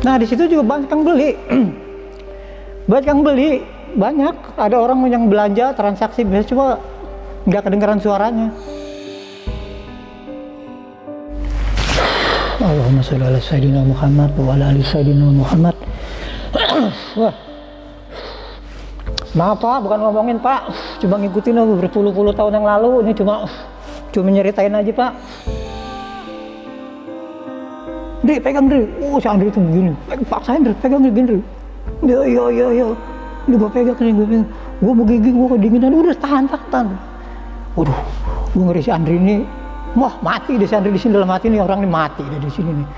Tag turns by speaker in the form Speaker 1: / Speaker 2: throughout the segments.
Speaker 1: Nah di situ juga banyak yang beli, banyak. Ada orang yang belanja transaksi biasa cuma nggak kedengaran suaranya. Allahumma sholli ala sayyidina Muhammad wa ala ali sayyidina Muhammad. Wah. Maaf Pak, bukan ngomongin Pak, cuma ngikutin berpuluh-puluh tahun yang lalu. Ini cuma nyeritain aja Pak. Dri, pegang Dri. Oh si Andri itu begini. Paksain Dri, pegang begini Dri. Iya. Ini gue pegang nih, gue mau gigi, gue kedinginan. Udah tahan. Waduh, gue ngeri si Andri ini. Wah mati deh si Andri di sini, dalam hati nih orang ini mati deh di sini nih.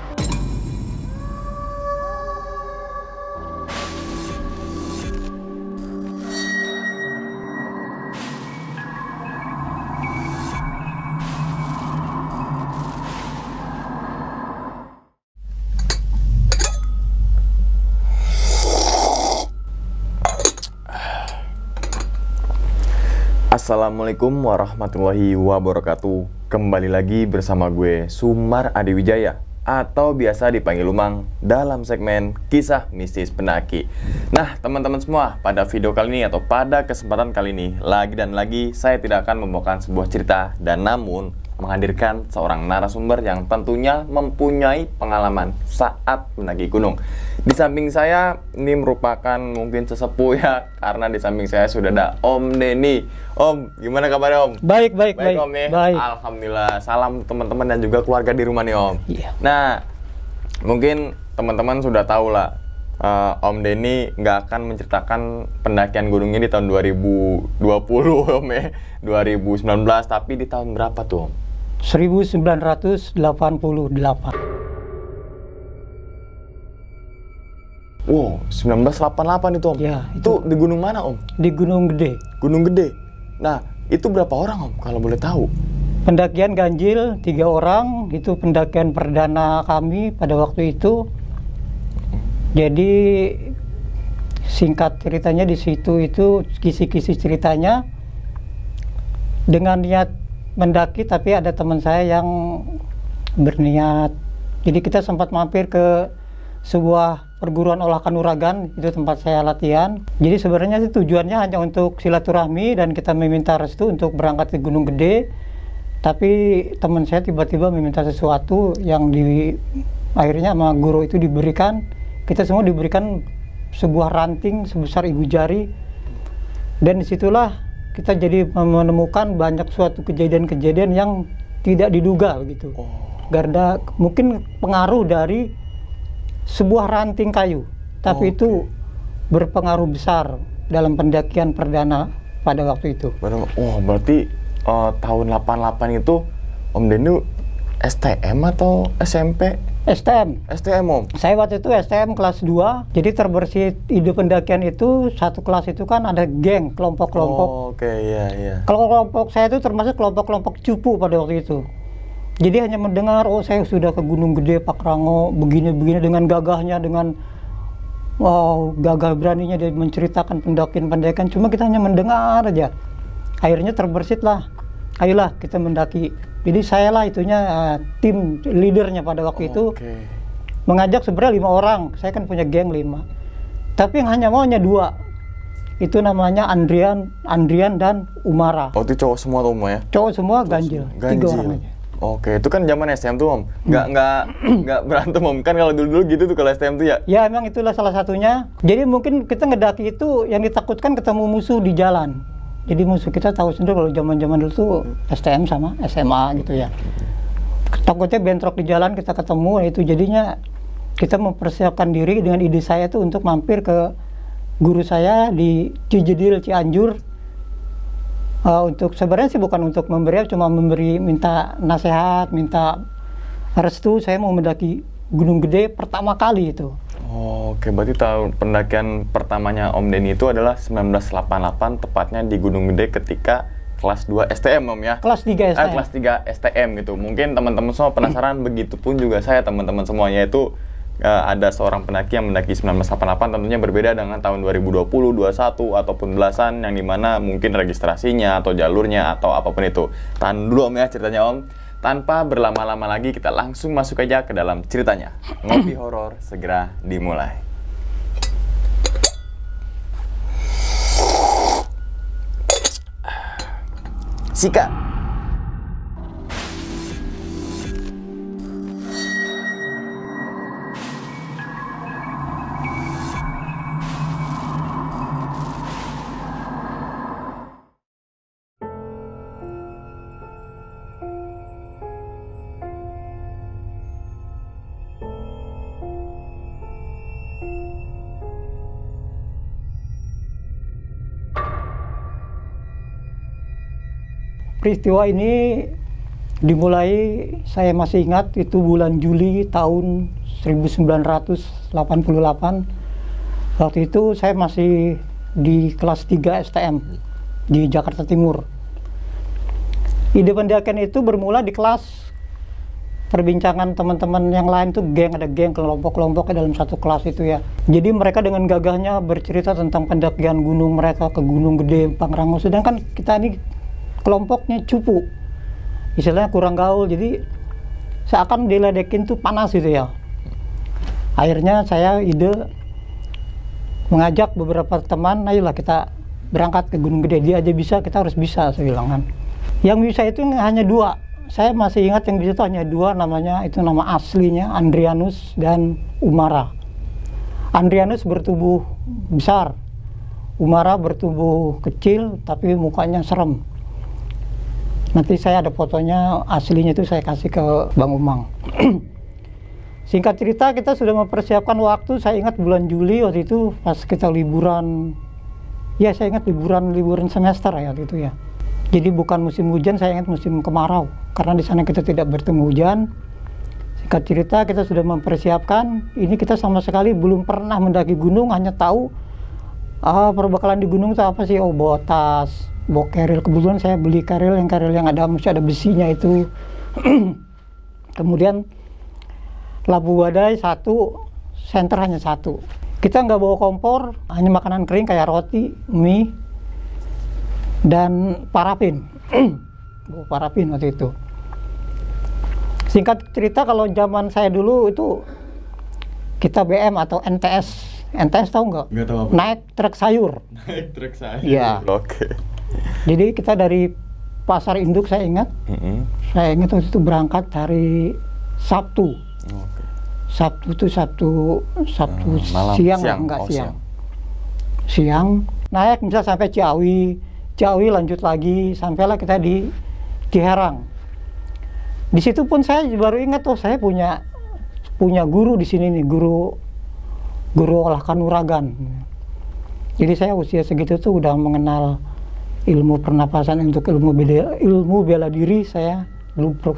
Speaker 2: Assalamualaikum warahmatullahi wabarakatuh. Kembali lagi bersama gue Sumar Adiwijaya atau biasa dipanggil Lumang dalam segmen Kisah Mistis Pendaki. Nah teman-teman semua, pada video kali ini atau pada kesempatan kali ini lagi saya tidak akan membawakan sebuah cerita dan namun menghadirkan seorang narasumber yang tentunya mempunyai pengalaman saat mendaki gunung. Di samping saya ini merupakan mungkin sesepuh ya, karena di samping saya sudah ada Om Denny. Om, gimana kabarnya Om?
Speaker 1: Baik
Speaker 2: Om nih. Baik. Alhamdulillah. Salam teman-teman dan juga keluarga di rumah nih Om.
Speaker 1: Iya.
Speaker 2: Nah, mungkin teman-teman sudah tahu lah, Om Denny nggak akan menceritakan pendakian gunungnya di tahun 2020 Om ya, 2019, tapi di tahun berapa tuh Om?
Speaker 1: 1988.
Speaker 2: Wow, 1988 itu Om?
Speaker 1: Ya,
Speaker 2: itu di gunung mana Om?
Speaker 1: Di Gunung Gede.
Speaker 2: Gunung Gede. Nah, itu berapa orang Om kalau boleh tahu?
Speaker 1: Pendakian ganjil 3 orang, itu pendakian perdana kami pada waktu itu. Jadi singkat ceritanya di situ itu kisi-kisi ceritanya dengan niat mendaki, tapi ada teman saya yang berniat. Jadi kita sempat mampir ke sebuah perguruan olah kanuragan, itu tempat saya latihan. Jadi sebenarnya tujuannya hanya untuk silaturahmi dan kita meminta restu untuk berangkat ke Gunung Gede. Tapi teman saya tiba-tiba meminta sesuatu yang akhirnya sama guru itu diberikan. Kita semua diberikan sebuah ranting sebesar ibu jari. Dan disitulah kita jadi menemukan banyak suatu kejadian-kejadian yang tidak diduga begitu. Karena mungkin pengaruh dari sebuah ranting kayu, tapi itu berpengaruh besar dalam pendakian perdana pada waktu itu.
Speaker 2: Berarti tahun 88 itu Om Denny STM atau SMP?
Speaker 1: STM Om. Saya waktu itu STM kelas 2. Jadi terbersih ide pendakian itu, satu kelas itu kan ada geng, kelompok-kelompok.
Speaker 2: Iya.
Speaker 1: Kalau kelompok saya itu termasuk kelompok-kelompok cupu pada waktu itu. Jadi hanya mendengar, oh saya sudah ke Gunung Gede, Pakrango, begini-begini, dengan gagahnya, dengan gagah beraninya dia menceritakan pendakian-pendakian. Cuma kita hanya mendengar aja. Akhirnya terbersit lah, ayolah kita mendaki. Jadi saya lah itunya tim leadernya pada waktu itu. Mengajak sebenarnya 5 orang, saya kan punya geng 5. Tapi yang hanya maunya 2. Itu namanya Andrian dan Umara.
Speaker 2: Oh itu cowok semua tuh Om ya?
Speaker 1: Cowok semua ganjil. 3 orang aja.
Speaker 2: Oke, itu kan zaman STM tuh Om. Nggak berantem Om. Kan kalau dulu gitu tuh kalau STM tuh ya?
Speaker 1: Ya emang itulah salah satunya. Jadi mungkin kita ngedaki itu yang ditakutkan ketemu musuh di jalan. Jadi musuh kita tahu sendiri kalau zaman-zaman dulu tuh STM sama SMA gitu ya. Takutnya bentrok di jalan kita ketemu, itu jadinya kita mempersiapkan diri dengan ide saya tuh untuk mampir ke guru saya di Cijedil, Cianjur. Untuk sebenarnya sih bukan untuk memberi, cuma minta nasihat, minta restu. Saya mau mendaki Gunung Gede pertama kali itu.
Speaker 2: Oke, berarti tahun pendakian pertamanya Om Denny itu adalah 1988, tepatnya di Gunung Gede ketika kelas 2 STM Om ya?
Speaker 1: Kelas 3 STM.
Speaker 2: Kelas 3 STM gitu. Mungkin teman-teman semua penasaran, begitupun juga saya teman-teman semuanya itu ada seorang pendaki yang mendaki 1988, tentunya berbeda dengan tahun 2020, 21 ataupun belasan, yang dimana mungkin registrasinya atau jalurnya atau apapun itu. Tahan dulu Om ya ceritanya Om. tanpa berlama-lama lagi kita langsung masuk aja ke dalam ceritanya. Ngopi horor segera dimulai. Sikat.
Speaker 1: Peristiwa ini dimulai, saya masih ingat, itu bulan Juli tahun 1988. Waktu itu saya masih di kelas 3 STM di Jakarta Timur. Ide pendakian itu bermula di kelas. Perbincangan teman-teman yang lain tuh ada geng, kelompok-kelompok dalam satu kelas itu ya. Jadi mereka dengan gagahnya bercerita tentang pendakian gunung mereka ke Gunung Gede, Pangrango. Sedangkan kita ini kelompoknya cupu, istilahnya kurang gaul, jadi seakan diledekin tuh panas gitu ya. Akhirnya saya ide mengajak beberapa teman, ayolah kita berangkat ke Gunung Gede, dia aja bisa, kita harus bisa, saya bilang kan. Yang bisa itu hanya 2, saya masih ingat yang bisa itu hanya 2, namanya itu nama aslinya Andrianus dan Umara. Andrianus bertubuh besar, Umara bertubuh kecil tapi mukanya serem. Nanti saya ada fotonya aslinya, itu saya kasih ke Bang Umang. Singkat cerita, kita sudah mempersiapkan waktu. Saya ingat bulan Juli waktu itu pas kita liburan. Ya saya ingat liburan semester ya waktu itu ya. Jadi bukan musim hujan, saya ingat musim kemarau. Karena di sana kita tidak bertemu hujan. Singkat cerita, kita sudah mempersiapkan. Ini kita sama sekali belum pernah mendaki gunung, hanya tahu perbekalan di gunung itu apa sih? Oh, bawa tas, bawa keril. Kebetulan saya beli keril yang ada masih ada besinya itu. Kemudian labu badai 1, senter hanya 1. Kita nggak bawa kompor, hanya makanan kering kayak roti, mie, dan parafin. Bawa parafin waktu itu. Singkat cerita, kalau zaman saya dulu itu kita BM atau NTS. NTS tahu nggak?
Speaker 2: Nggak tahu apa.
Speaker 1: Naik truk sayur.
Speaker 2: Naik truk sayur.
Speaker 1: Iya.
Speaker 2: Oke.
Speaker 1: Jadi kita dari Pasar Induk, saya ingat. Saya ingat waktu itu berangkat hari Sabtu.
Speaker 2: Oke.
Speaker 1: Sabtu itu Sabtu
Speaker 2: malam.
Speaker 1: siang.
Speaker 2: Siang.
Speaker 1: Siang. Naik bisa sampai Ciawi. Ciawi lanjut lagi, sampailah kita di Ciherang. Di situ pun saya baru ingat, saya punya guru di sini nih, guru olah kanuragan. Jadi saya usia segitu tuh udah mengenal ilmu pernapasan untuk ilmu bela diri, saya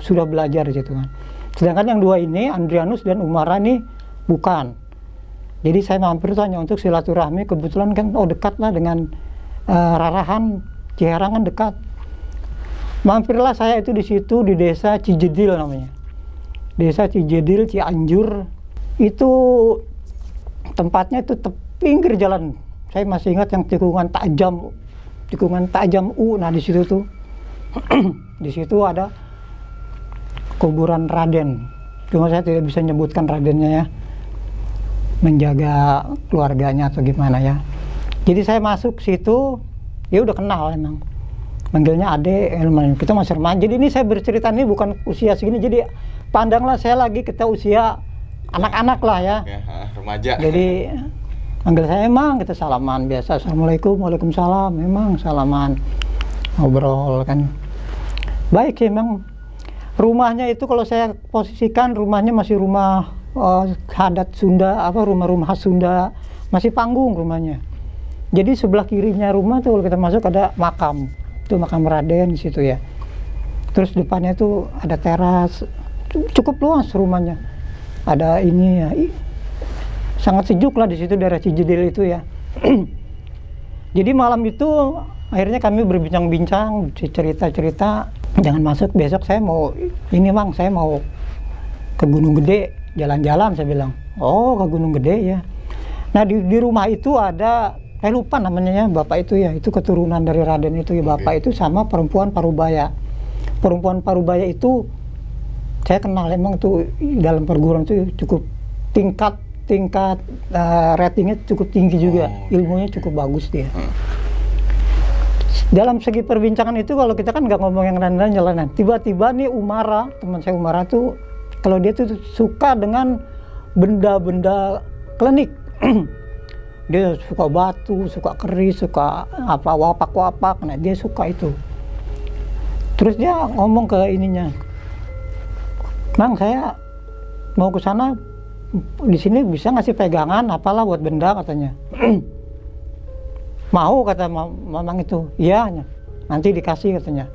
Speaker 1: sudah belajar di situ kan. Sedangkan yang 2 ini, Andrianus dan Umara nih bukan. Jadi saya mampir tuh hanya untuk silaturahmi, kebetulan kan dekat lah dengan Rarahan, Ciherang kan dekat. Mampirlah saya itu di situ di desa Cijedil namanya. Desa Cijedil, Cianjur. Itu tempatnya itu pinggir jalan. Saya masih ingat yang tikungan tajam U. Nah di situ tuh, di situ ada kuburan Raden. Cuma saya tidak bisa menyebutkan Radennya ya, menjaga keluarganya atau gimana ya. Jadi saya masuk situ, ya udah kenal emang. Manggilnya Ade, kita masih remaja. Jadi ini saya bercerita ini bukan usia segini. Jadi pandanglah saya lagi kita usia anak-anak lah ya.
Speaker 2: Remaja.
Speaker 1: Jadi manggil saya, emang kita salaman biasa. Assalamualaikum, waalaikumsalam. Memang salaman, ngobrol kan. Baik sih emang. Rumahnya itu kalau saya posisikan, rumahnya masih rumah adat Sunda, rumah-rumah khas Sunda, masih panggung rumahnya. Jadi sebelah kirinya rumah tuh kalau kita masuk ada makam, itu makam Raden di situ ya. Terus depannya itu ada teras, cukup luas rumahnya. Ada ini ya, sangat sejuk lah di situ daerah Cijedil itu ya. Jadi malam itu akhirnya kami berbincang-bincang, cerita-cerita, jangan masuk, besok saya mau ini Bang, saya mau ke Gunung Gede, jalan-jalan, saya bilang. Oh, ke Gunung Gede ya. Nah di rumah itu ada, saya lupa namanya ya, bapak itu ya, itu keturunan dari Raden itu ya, bapak itu sama perempuan Parubaya. Perempuan Parubaya itu saya kenal emang tuh dalam perguruan tuh cukup tingkat ratingnya cukup tinggi juga, ilmunya cukup bagus dia. Dalam segi perbincangan itu kalau kita kan nggak ngomong yang lain-lain jalanan, tiba-tiba nih Umara, teman saya Umara tuh kalau dia tuh suka dengan benda-benda klinik. Dia suka batu, suka keris, suka apa wapak-wapak, nah dia suka itu. Terus dia ngomong ke ininya, Bang, saya mau ke sana, di sini bisa ngasih pegangan apalah buat benda katanya. Mau kata mamang itu, iya, nanti dikasih katanya.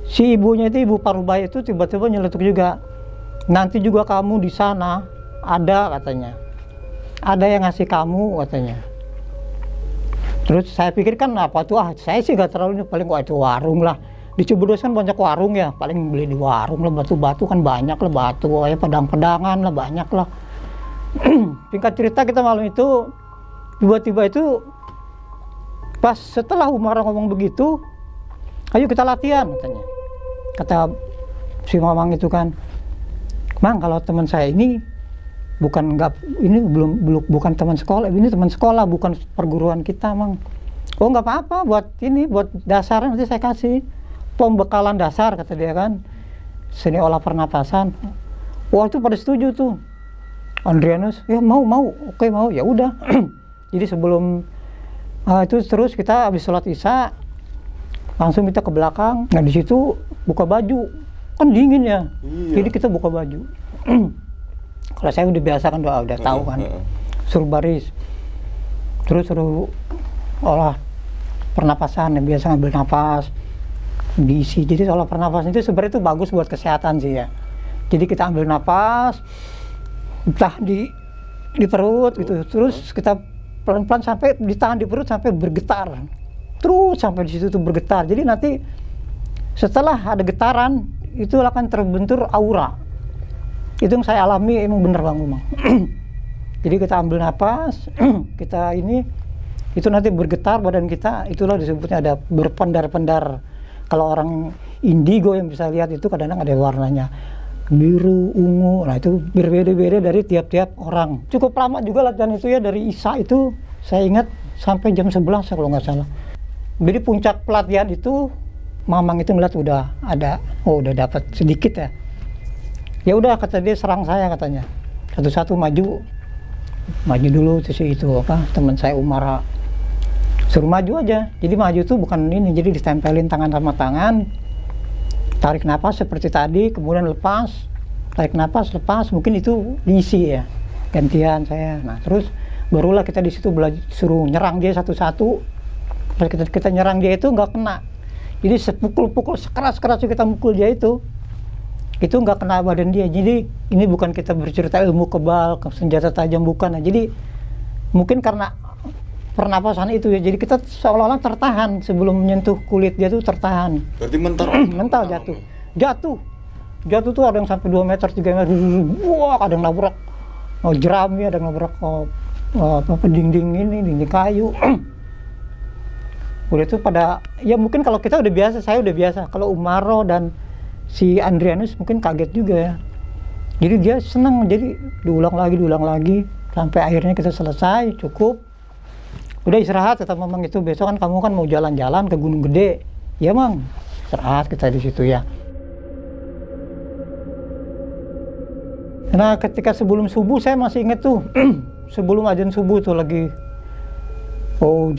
Speaker 1: Si ibunya itu, ibu Parubaya itu tiba-tiba nyeletuk juga, nanti juga kamu di sana ada katanya, ada yang ngasih kamu katanya. Terus saya pikirkan apa tuh, saya sih gak terlalu, paling itu warung lah. Di Cibodas kan banyak warung ya, paling beli di warung lah, batu-batu kan banyak lah, batu, ya pedang-pedangan lah banyak lah. Singkat cerita kita malam itu, tiba-tiba itu pas setelah Umar ngomong begitu, ayo kita latihan katanya. Kata si mamang itu kan, Mang, kalau teman saya ini bukan bukan teman sekolah, ini teman sekolah, bukan perguruan kita, Mang. Oh nggak apa-apa, buat dasar nanti saya kasih pembekalan dasar kata dia kan, seni olah pernapasan. Wah itu pada setuju tuh. Andrianus, ya mau, oke mau, ya udah. Jadi sebelum itu terus kita habis sholat isya langsung kita ke belakang. Nah di situ buka baju, kan dingin ya. Iya. Jadi kita buka baju. Kalau saya udah biasa kan, udah tahu kan. Suruh baris, terus suruh olah pernapasan, yang biasa ngambil nafas, diisi. Jadi olah pernapasan itu sebenarnya itu bagus buat kesehatan sih ya. Jadi kita ambil nafas, entah di perut gitu, terus kita pelan-pelan sampai ditahan di perut sampai bergetar, terus sampai di situ tuh bergetar. Jadi nanti setelah ada getaran itu akan terbentur aura. Itu yang saya alami, emang bener Bang Umang. Jadi kita ambil nafas, kita itu nanti bergetar badan kita, itulah disebutnya ada berpendar-pendar. Kalau orang indigo yang bisa lihat itu kadang-kadang ada warnanya biru, ungu, nah itu berbeda-beda dari tiap-tiap orang. Cukup lama juga latihan itu ya, dari Isya itu saya ingat sampai jam 11 kalau nggak salah. Jadi puncak pelatihan itu mamang itu ngeliat udah ada, udah dapat sedikit ya. Ya udah kata dia, serang saya katanya. Satu-satu maju dulu terus itu teman saya Umara suruh maju aja. Jadi maju tuh bukan ini, jadi ditempelin tangan sama tangan. Tarik napas seperti tadi, kemudian lepas, tarik napas, lepas, mungkin itu diisi ya, gantian saya. Nah terus barulah kita di situ suruh nyerang dia satu-satu. Pas kita nyerang dia itu nggak kena, jadi sepukul-pukul sekeras-keras kita mukul dia itu nggak kena badan dia. Jadi ini bukan kita bercerita ilmu kebal, senjata tajam, bukan. Nah, jadi mungkin karena pernapasan itu ya, jadi kita seolah-olah tertahan sebelum menyentuh kulit dia tuh tertahan.
Speaker 2: Berarti mental?
Speaker 1: Mental jatuh tuh ada yang sampai 2 meter, 3 meter, wah ada yang nabrak jerami, ada yang nabrak dinding kayu. Udah itu pada, ya mungkin kalau kita udah biasa, saya udah biasa. Kalau Umaro dan si Andrianus mungkin kaget juga ya. Jadi dia senang, jadi diulang lagi, sampai akhirnya kita selesai, cukup. Udah istirahat, kata mamang itu, besok kan kamu kan mau jalan-jalan ke Gunung Gede. Ya Mang, istirahat kita di situ ya. Nah ketika sebelum subuh saya masih inget tuh, sebelum azan subuh tuh lagi,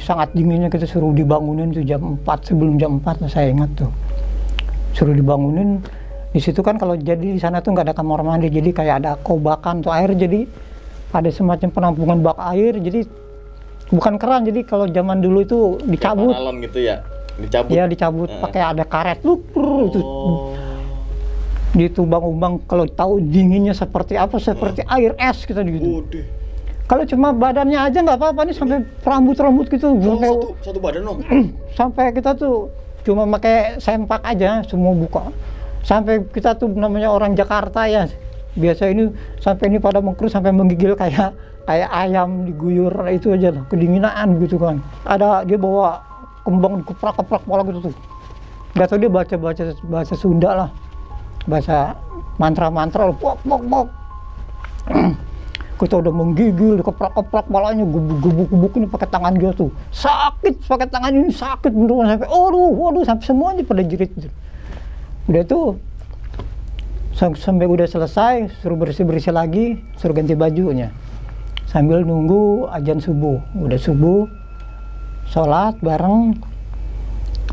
Speaker 1: sangat dinginnya, kita suruh dibangunin tuh jam 4, sebelum jam 4 lah saya ingat tuh. Suruh dibangunin, di situ kan kalau jadi di sana tuh nggak ada kamar mandi, jadi kayak ada kobakan tuh air, jadi ada semacam penampungan bak air, jadi bukan keran, jadi kalau zaman dulu itu dicabut.
Speaker 2: Alon gitu ya, dicabut.
Speaker 1: Ya dicabut, pakai ada karet itu. Gitu Bang, kalau tahu dinginnya seperti apa, seperti air es kita gitu. Kalau cuma badannya aja nggak apa-apa, nih sampai rambut gitu.
Speaker 2: Satu badan dong.
Speaker 1: Sampai kita tuh cuma pakai sempak aja, semua buka. Sampai kita tuh namanya orang Jakarta ya, biasa ini sampai ini pada mengkerut sampai menggigil kayak ayam diguyur itu aja lah, kedinginan gitu kan. Ada dia bawa kembang dikeprak-keprak pola gitu tuh. Gak tau dia baca bahasa Sunda lah. bahasa mantra-mantra, pok. Kita udah menggigil, dikeprak-keprak balanya, gubuk-gubuk ini pakai tangan dia tuh. Sakit, pakai tangan ini sakit beneran sampai, waduh, sampai semuanya pada jerit. Udah tuh, sampai udah selesai, suruh bersih-bersih lagi, suruh ganti bajunya. Sambil nunggu azan subuh. Udah subuh, sholat bareng,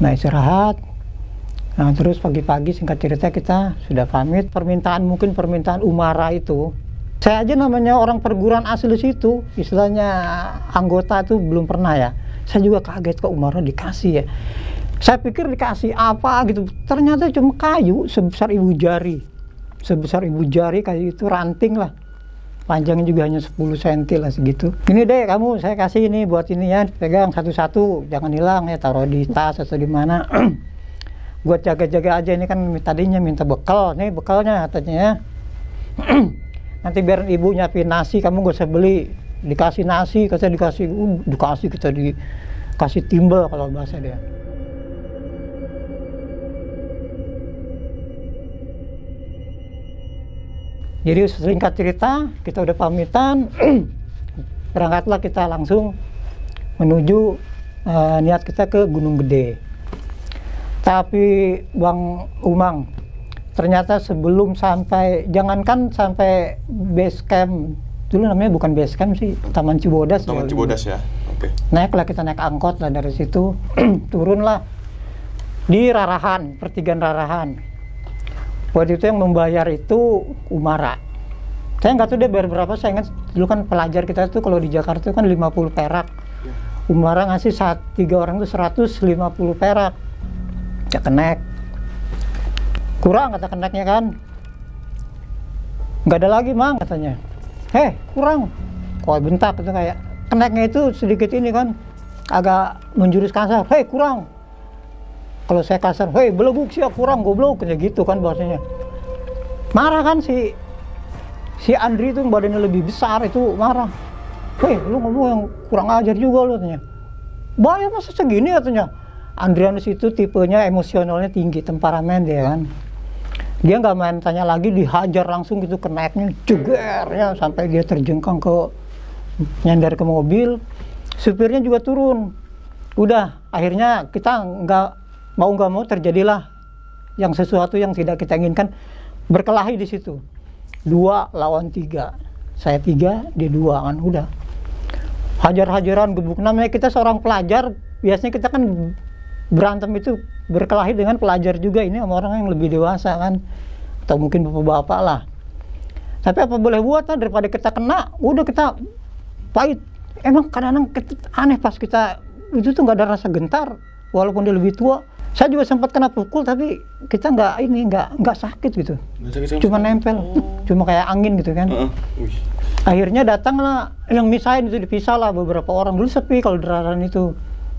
Speaker 1: nah istirahat. Nah terus pagi-pagi singkat cerita kita sudah pamit. Mungkin permintaan umara itu. Saya aja namanya orang perguruan asli situ, istilahnya anggota itu belum pernah ya. Saya juga kaget kok umara dikasih ya. Saya pikir dikasih apa gitu, ternyata cuma kayu sebesar ibu jari. Sebesar ibu jari kayu itu, ranting lah. Panjangnya juga hanya 10 cm lah segitu. Ini deh kamu, saya kasih ini buat ini ya, pegang satu-satu, jangan hilang ya, taruh di tas atau di mana. Buat jaga-jaga aja, ini kan tadinya minta bekal, nih bekalnya katanya ya. Nanti biar ibu nyiapin nasi, kamu gak usah beli, dikasih nasi, dikasih kita dikasih timbel kalau bahasa dia. Jadi singkat cerita, kita udah pamitan, berangkatlah kita langsung menuju niat kita ke Gunung Gede. Tapi Bang Umang, ternyata sebelum sampai, jangankan sampai base camp, dulu namanya bukan base camp sih, Taman Cibodas.
Speaker 2: Taman Cibodas ya, oke.
Speaker 1: Naiklah kita naik angkot lah dari situ, turunlah di Rarahan, pertigaan Rarahan. Waktu itu yang membayar itu umara. Saya nggak tahu dia bayar berapa, saya ingat dulu kan pelajar kita tuh kalau di Jakarta itu kan 50 perak. Umara ngasih 3 orang tuh 150 perak. Ya kenek. Kurang kata keneknya kan. Nggak ada lagi mang katanya. Kurang. Kok bentak itu kayak. Keneknya itu sedikit ini kan. Agak menjurus kasar. Kurang. Kalau saya kasar, beleguk sih kurang goblok. Kayak gitu kan bahasanya. Marah kan si Andri itu badannya lebih besar itu marah. Lu ngomong yang kurang ajar juga lu katanya. Bayar masa segini katanya. Andrianus itu tipenya emosionalnya tinggi, temperamen dia kan. Dia nggak main tanya lagi, dihajar langsung gitu keneknya, jeger ya sampai dia terjengkang nyender ke mobil. Supirnya juga turun. Udah, akhirnya kita nggak mau terjadilah yang sesuatu yang tidak kita inginkan, berkelahi di situ. 2 lawan 3, saya 3, dia 2 kan, udah. Hajar-hajaran, gebuk. Namanya kita seorang pelajar, biasanya kita kan berantem itu berkelahi dengan pelajar juga, ini sama orang yang lebih dewasa kan, atau mungkin bapak-bapak lah. Tapi apa boleh buat lah, daripada kita kena, udah kita pahit. Emang kadang-kadang aneh pas kita itu tuh nggak ada rasa gentar, walaupun dia lebih tua. Saya juga sempat kena pukul, tapi kita nggak sakit gitu, cuma nempel, cuma kayak angin gitu kan. Akhirnya datanglah yang misahin itu, dipisah lah beberapa orang. Dulu sepi kalau di Rarahan itu.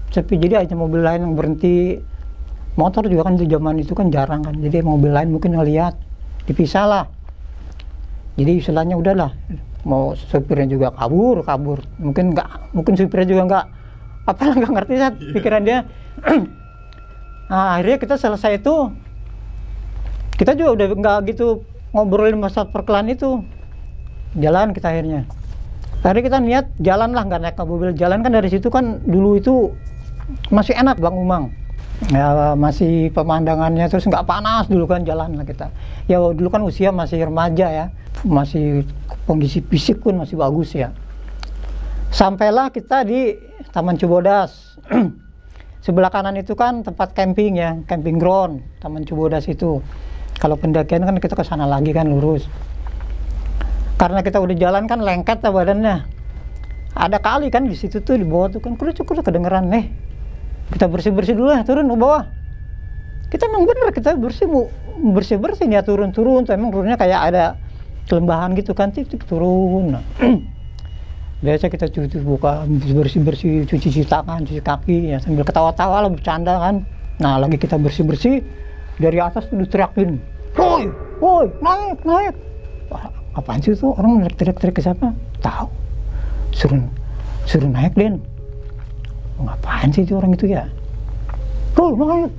Speaker 1: Sepi, jadi hanya mobil lain yang berhenti. Motor juga kan di zaman itu kan jarang kan, jadi mobil lain mungkin ngeliat, dipisah lah. Jadi istilahnya udahlah, mau supirnya juga kabur, mungkin supirnya juga nggak ngerti kan pikiran dia. Nah, akhirnya kita selesai itu, kita juga udah nggak gitu ngobrolin masalah perkelahian itu, jalan kita akhirnya. Tadi kita niat jalan lah, nggak naik mobil, jalan kan dari situ kan dulu itu masih enak Bang Umang. Ya masih pemandangannya terus nggak panas dulu kan, jalan lah kita. Ya dulu kan usia masih remaja ya, masih kondisi fisik pun masih bagus ya. Sampailah kita di Taman Cibodas. Sebelah kanan itu kan tempat camping ya, camping ground, Taman Cibodas itu. Kalau pendakian kan kita ke sana lagi kan lurus. Karena kita udah jalan kan lengket lah badannya. Ada kali kan di situ tuh di bawah tuh kan cukup kedengeran kita bersih-bersih dulu lah, turun ke bawah. Kita emang bener kita bersih ya turun tuh emang turunnya kayak ada kelembahan gitu kan, tik turun. Nah. Biasa kita buka bersih-bersih, cuci tangan, cuci kaki ya sambil ketawa-tawa lah, bercanda kan. Nah lagi kita bersih-bersih dari atas tuh diteriakin, woi naik. Wah, apaan sih tuh orang teriak-teriak ke siapa? Tahu. Suruh naik Den. Ngapain sih itu orang itu ya? Naik.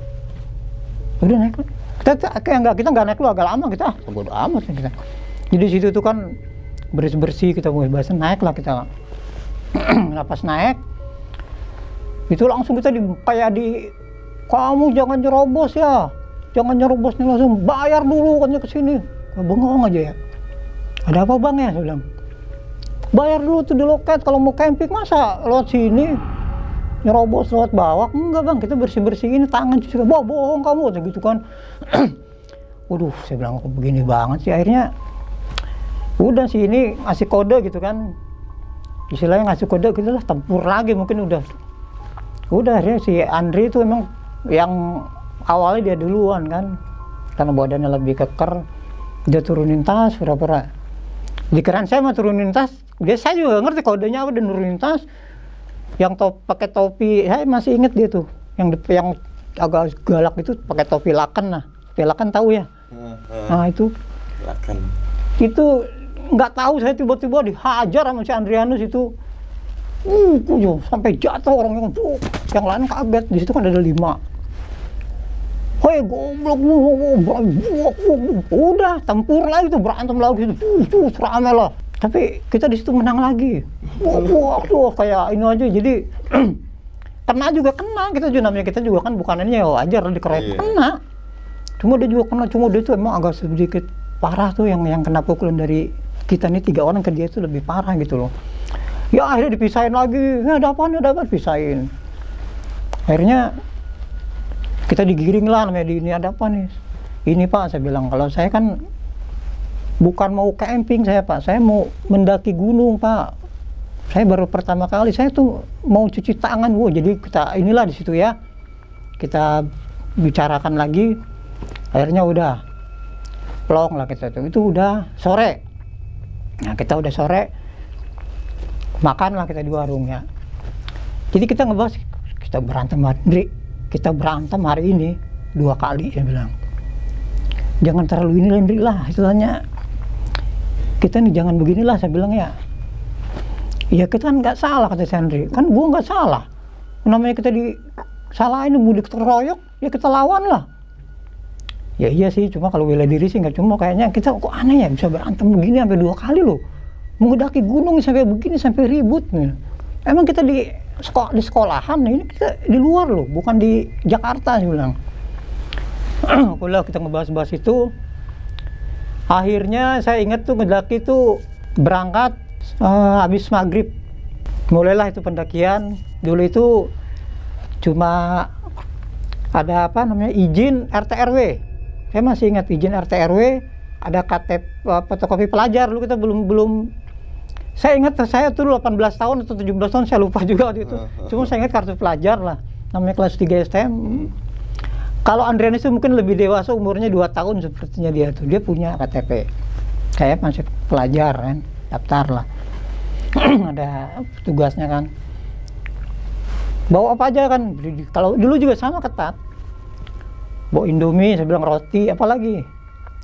Speaker 1: Udah naik. Kita nggak naik lu agak lama, kita bodo amat kita. Jadi situ tuh kan bersih kita mau bahas naik lah kita. Nah pas naik itu langsung kita kamu jangan nyerobos ya, jangan nyerobos nih, langsung bayar dulu kan ke sini. Bengong aja ya. Ada apa bang ya? Saya bilang, bayar dulu tuh di loket kalau mau camping, masa lewat sini nyerobos lewat bawah? Enggak bang, kita bersih-bersihin tangan cuci. Bohong kamu gitu kan. Waduh, saya bilang kok begini banget sih. Akhirnya udah sih ini ngasih kode gitu kan, istilahnya ngasih kode gitu lah, tempur lagi mungkin udah akhirnya si Andri itu emang yang awalnya dia duluan kan, karena badannya lebih keker, dia turunin tas pura-pura. Dikirain saya mah turunin tas, saya juga ngerti kodenya apa, dan turunin tas. Yang pakai topi, saya masih inget dia tuh, yang agak galak itu pakai topi laken. Nah, topi laken tahu ya? Nah itu laken. Itu nggak tahu, saya tiba-tiba dihajar sama si Andrianus itu. Sampai jatuh orangnya. Yang lain kaget. Di situ kan ada 5. Hei goblok lu, udah tempur lagi tuh, berantem lagi tuh, rame lah. Tapi kita di situ menang lagi. Kayak ini aja. Jadi kena juga kita juga namanya, kita juga kan bukannya ya wajar dikeroyok, kena. Cuma dia juga kena, cuma dia itu emang agak sedikit parah tuh, yang kena pukulan dari kita nih 3 orang ke dia itu lebih parah gitu loh. Ya akhirnya dipisahin lagi, ada apa pisahin. Akhirnya kita digiring lah namanya, ini ada apa nih? Ini Pak, saya bilang, kalau saya kan bukan mau camping pak, saya mau mendaki gunung Pak. Saya baru pertama kali, saya tuh mau cuci tangan. Jadi kita inilah di situ ya, kita bicarakan lagi. Akhirnya udah plong lah kita tuh, itu udah sore. Nah kita udah sore, makan lah kita di warungnya. Jadi kita ngebahas, kita berantem hari ini 2 kali, saya bilang. Jangan terlalu ini Hendri lah, istilahnya. Kita nih jangan beginilah, saya bilang ya. Ya kita kan nggak salah, kata Hendri. Kan gua nggak salah. Namanya kita disalahin, mau dikeroyok, ya kita lawan lah. Ya iya sih, cuma kalau bela diri sih nggak, cuma kayaknya kita kok aneh ya bisa berantem begini sampai 2 kali loh. Mengedaki gunung sampai begini, sampai ribut. Emang kita di sekolahan, ini kita di luar loh, bukan di Jakarta, saya bilang. Udah kita ngebahas-bahas itu. Akhirnya saya ingat tuh ngedaki tuh berangkat habis maghrib. Mulailah itu pendakian. Dulu itu cuma ada apa namanya, izin RT RW. Saya masih ingat izin RT RW, ada KTP fotokopi pelajar. Dulu kita belum saya ingat saya tuh 18 tahun atau 17 tahun, saya lupa juga waktu itu. Cuma saya ingat kartu pelajar lah, namanya kelas 3 STM. Kalau Andrianus itu mungkin lebih dewasa, umurnya 2 tahun sepertinya dia tuh. Dia punya KTP. Saya masih pelajar kan, daftar lah. Ada tugasnya kan. Bawa apa aja kan, kalau dulu juga sama ketat. Bawa Indomie, saya bilang roti, apalagi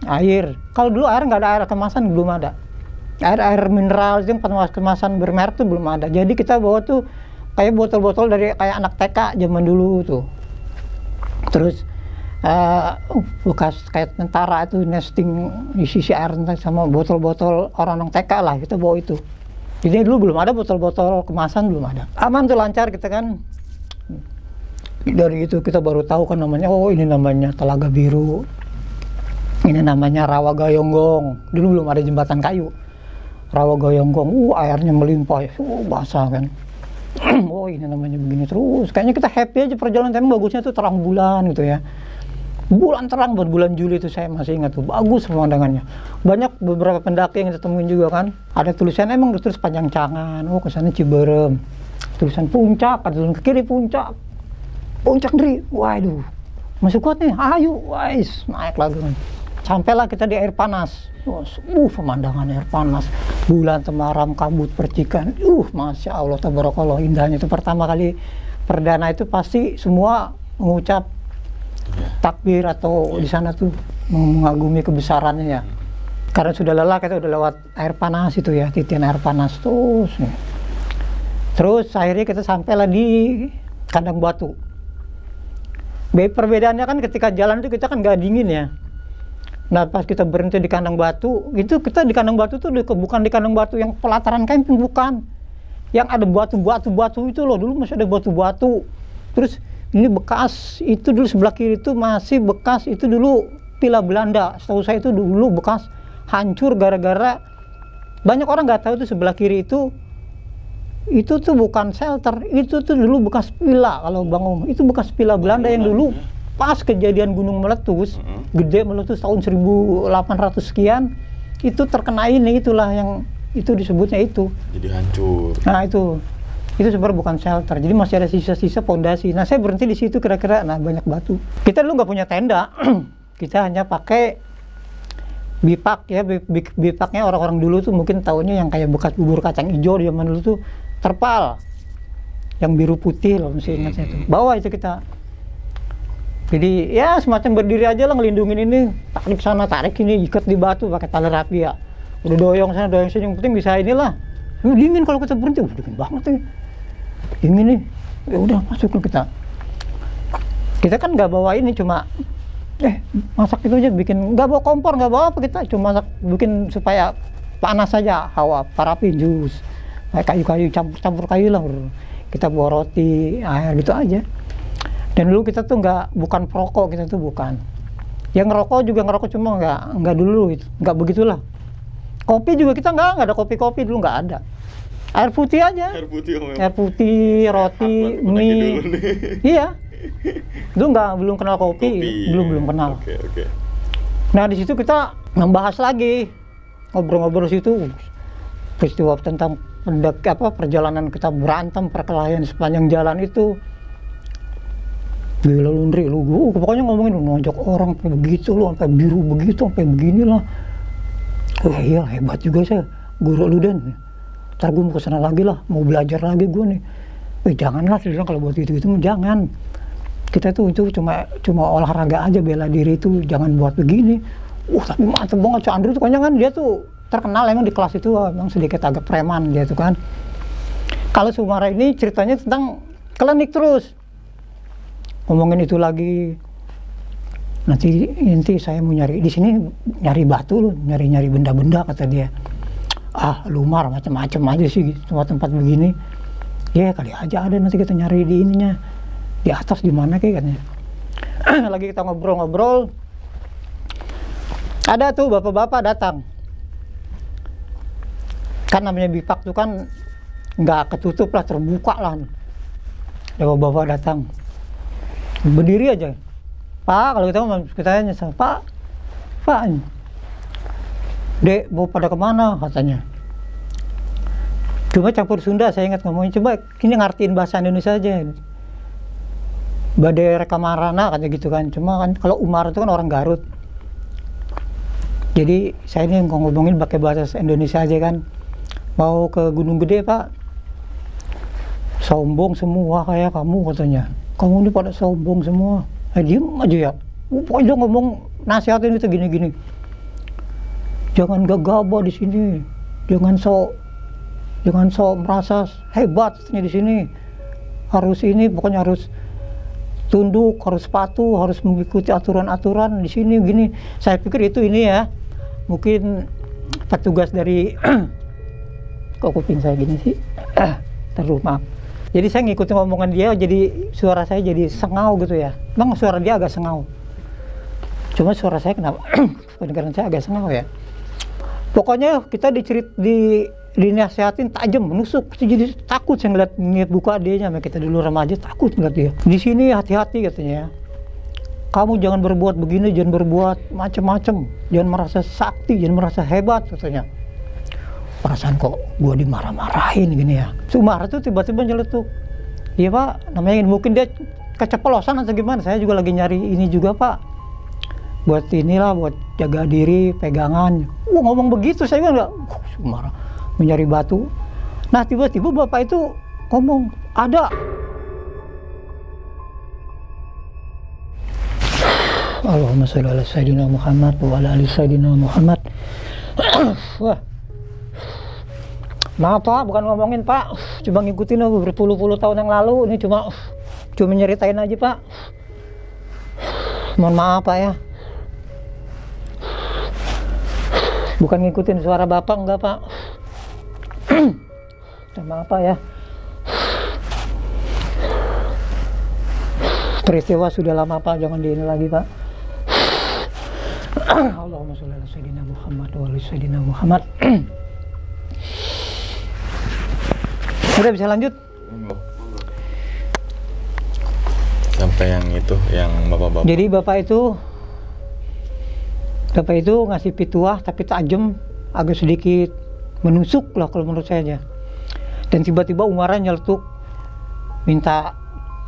Speaker 1: air. Kalau dulu air nggak ada, air kemasan belum ada. Air mineral itu yang kemasan bermerek tuh belum ada. Jadi kita bawa tuh kayak botol-botol dari kayak anak TK zaman dulu tuh. Terus bekas kayak tentara itu nesting di sisi air sama botol-botol orang TK lah, kita bawa itu. Jadi dulu belum ada botol-botol kemasan, belum ada. Aman tuh, lancar kita kan. Dari itu kita baru tahu kan namanya, oh ini namanya Telaga Biru, ini namanya Rawa Gayonggong. Dulu belum ada jembatan kayu. Rawa Gayonggong, airnya melimpah, basah kan. Oh ini namanya begini terus. Kayaknya kita happy aja perjalanan, tapi bagusnya tuh terang bulan gitu ya. Bulan terang, bulan Juli itu saya masih ingat tuh, bagus pemandangannya. Banyak beberapa pendaki yang kita temuin juga kan. Ada tulisan emang terus panjang cangan, oh kesana Ciberem. Tulisan puncak, ada tulisan ke kiri puncak. Puncak Dri, waduh, masih kuat nih, ayo, wais, naik lagi kan. Sampailah kita di air panas, pemandangan air panas, bulan temaram, kabut percikan, masya Allah, tabarakallah, indahnya itu. Pertama kali perdana itu pasti semua mengucap takbir atau di sana tuh mengagumi kebesarannya ya. Karena sudah lelah, kita udah lewat air panas itu ya, titian air panas terus. Terus akhirnya kita sampailah di Kandang Batu. Perbedaannya kan ketika jalan itu kita kan nggak dingin ya. Nah pas kita berhenti di kandang batu, itu kita di kandang batu tuh bukan di kandang batu yang pelataran camping, bukan. Yang ada batu-batu itu loh, dulu masih ada batu-batu. Terus ini bekas, itu dulu sebelah kiri itu masih bekas, itu dulu villa Belanda. Setahu saya itu dulu bekas hancur gara-gara, banyak orang nggak tahu tuh sebelah kiri itu tuh bukan shelter, itu tuh dulu bekas villa. Kalau Bang Om, itu bekas villa Belanda yang dulu pas kejadian gunung meletus, gede meletus tahun 1800 sekian, itu terkena ini, itulah yang itu disebutnya itu.
Speaker 2: Jadi hancur.
Speaker 1: Nah itu sebenarnya bukan shelter, jadi masih ada sisa-sisa fondasi. Nah saya berhenti di situ kira-kira, nah banyak batu. Kita dulu nggak punya tenda, kita hanya pakai bipak ya, bipaknya orang-orang dulu tuh mungkin tahunya yang kayak bekas bubur kacang hijau di zaman dulu tuh, terpal yang biru putih loh, mesti ingatnya itu. Bawa itu kita. Jadi ya semacam berdiri aja lah, ngelindungin ini, tarik sana tarik ini, ikat di batu pakai tali rapi ya. Udah doyong sana doyong sini, yang penting bisa inilah. Dingin kalau kita berhenti, dingin banget ya. Dingin nih, ya udah masuk kita. Kita kan nggak bawa ini, cuma masak itu aja, bikin, nggak bawa kompor, nggak bawa apa, kita cuma masak bikin supaya panas saja, hawa parafin, jus, kayu-kayu, campur kayu lah. Kita bawa roti, air gitu aja. Dan dulu kita tuh bukan perokok, kita tuh bukan. Yang ngerokok juga ngerokok, cuma nggak dulu itu, nggak begitulah. Kopi juga kita nggak ada kopi-kopi dulu, nggak ada. Air putih aja. Air putih, roti, mie. Iya. Dulu belum kenal kopi. Belum kenal.
Speaker 2: Oke.
Speaker 1: Nah di situ kita membahas lagi, ngobrol-ngobrol situ peristiwa tentang perjalanan kita berantem, perkelahian sepanjang jalan itu. Gila lu Ndri, lu pokoknya ngomongin lu nonjok orang sampai begitu, lu sampai biru begitu, sampai beginilah. Oh iya hebat juga saya, guru lu Dan. Ntar gue mau kesana lagi lah, mau belajar lagi gue nih. Janganlah, dia bilang kalau buat itu jangan. Kita tuh itu cuma olahraga aja, bela diri itu, jangan buat begini. Tapi mantep banget, Cak Andrew tuh kan dia tuh terkenal emang di kelas itu, emang sedikit agak preman dia tuh kan. Kalau Sumara ini ceritanya tentang klinik terus. Ngomongin itu lagi, nanti saya mau nyari di sini, nyari batu lu, nyari benda-benda kata dia. Lumar macam-macam aja sih tempat begini. Ya kali aja ada, nanti kita nyari di ininya, di atas di mana kayak katanya. Lagi kita ngobrol-ngobrol, ada tuh bapak-bapak datang. Kan namanya bipak tuh kan nggak ketutup lah, terbuka lah. Ada bapak-bapak datang. Berdiri aja, Pak, kalau kita tanya sama Pak, Dek, mau pada kemana katanya. Cuma campur Sunda, saya ingat ngomongnya, coba ini ngertiin bahasa Indonesia aja. Badai Rekamarana katanya gitu kan, cuma kan kalau Umar itu kan orang Garut. Jadi saya ini ngomongin pakai bahasa Indonesia aja kan. Mau ke Gunung Gede Pak, sombong semua kayak kamu katanya. Kamu ini pada sombong semua. Diem aja ya. Pokoknya dia ngomong, nasihatin itu gini-gini. Jangan gegabah di sini. Jangan so merasa hebat di sini. Harus ini, pokoknya harus tunduk, harus patuh, harus mengikuti aturan-aturan di sini gini. Saya pikir itu ini ya. Mungkin petugas dari kok kuping saya gini sih. Terus maaf. Jadi saya ngikutin omongan dia, jadi suara saya jadi sengau gitu ya. Memang suara dia agak sengau. Cuma suara saya kenapa? Kedengaran saya agak sengau ya. Pokoknya kita dinasihatin tajam, menusuk. Jadi takut saya ngeliat buka adanya. Kita dulu remaja takut ngeliat dia. Di sini hati-hati katanya. Kamu jangan berbuat begini, jangan berbuat macam-macam. Jangan merasa sakti, jangan merasa hebat katanya. Perasaan kok gue dimarah-marahin gini ya. Sumar tuh tiba-tiba nyeletuk. Iya Pak, namanya mungkin dia keceplosan atau gimana. Saya juga lagi nyari ini juga Pak. Buat inilah, buat jaga diri, pegangan. Ngomong begitu saya juga Sumar mencari batu. Nah tiba-tiba bapak itu ngomong, ada. Allahumma sholli ala sayyidina Muhammad wa ala ali sayyidina Muhammad. Wah. Maaf Pak, bukan ngomongin Pak, cuma ngikutin berpuluh-puluh tahun yang lalu, ini cuma nyeritain aja Pak. Mohon maaf Pak ya. Bukan ngikutin suara Bapak, enggak Pak. Maaf Pak ya. Peristiwa sudah lama Pak, jangan di ini lagi Pak. Allahumma sholli ala sayyidina Muhammad wa ala sayyidina Muhammad. Udah bisa lanjut?
Speaker 2: Sampai yang itu, yang bapak-bapak.
Speaker 1: Jadi bapak itu ngasih pituah tapi tajam, agak sedikit menusuk lah kalau menurut saya aja. Dan tiba-tiba Umara nyeletuk minta,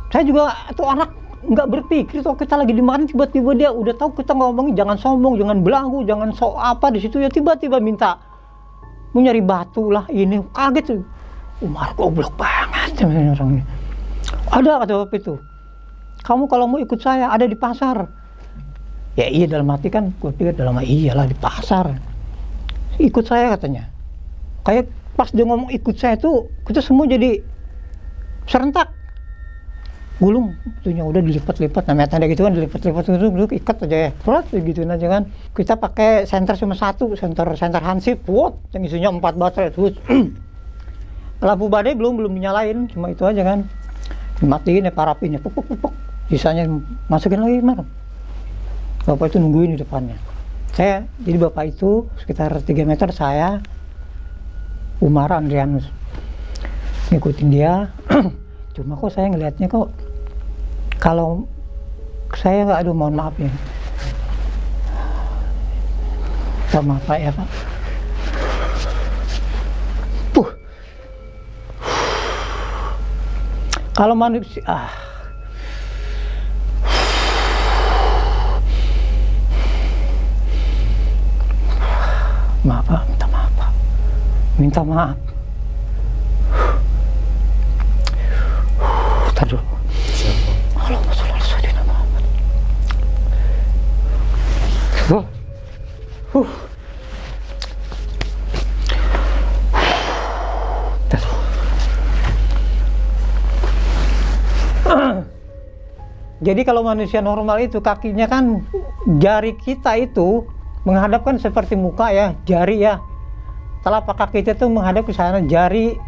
Speaker 1: saya juga tuh anak nggak berpikir tuh kita lagi dimakan, tiba-tiba dia udah tahu kita ngomongin jangan sombong, jangan belagu, jangan sok apa di situ ya, tiba-tiba minta mau nyari batu lah, ini kaget tuh. Umar goblok banget orangnya. Ada kata bapak itu, kamu kalau mau ikut saya ada di pasar. Ya iya, dalam hati kan gue pikir dalam hati iyalah di pasar, ikut saya katanya. Kayak pas dia ngomong ikut saya tuh kita semua jadi serentak gulung, itunya udah dilipat-lipat, namanya tanda gitu kan, dilipat-lipat itu ikat aja ya, pelat gituin aja kan. Kita pakai senter cuma satu, senter Hansip, yang isinya 4 baterai terus. Lampu badai belum dinyalain, cuma itu aja kan, dimatiin ya parapinya, puk, sisanya masukin lagi mar. Bapak itu nungguin di depannya. Jadi bapak itu sekitar 3 meter, saya Umar Andrianus ngikutin dia. Cuma kok saya ngelihatnya kok, kalau saya nggak, aduh mohon maaf ya, sama Pak ya Pak. Kalau manusia, maaf Pak, minta maaf. Ntar dulu. Allahumma sholli ala sayyidina Muhammad. Jadi kalau manusia normal itu kakinya kan, jari kita itu menghadapkan seperti muka ya, jari ya. Telapak kaki kita itu menghadap ke sana, jari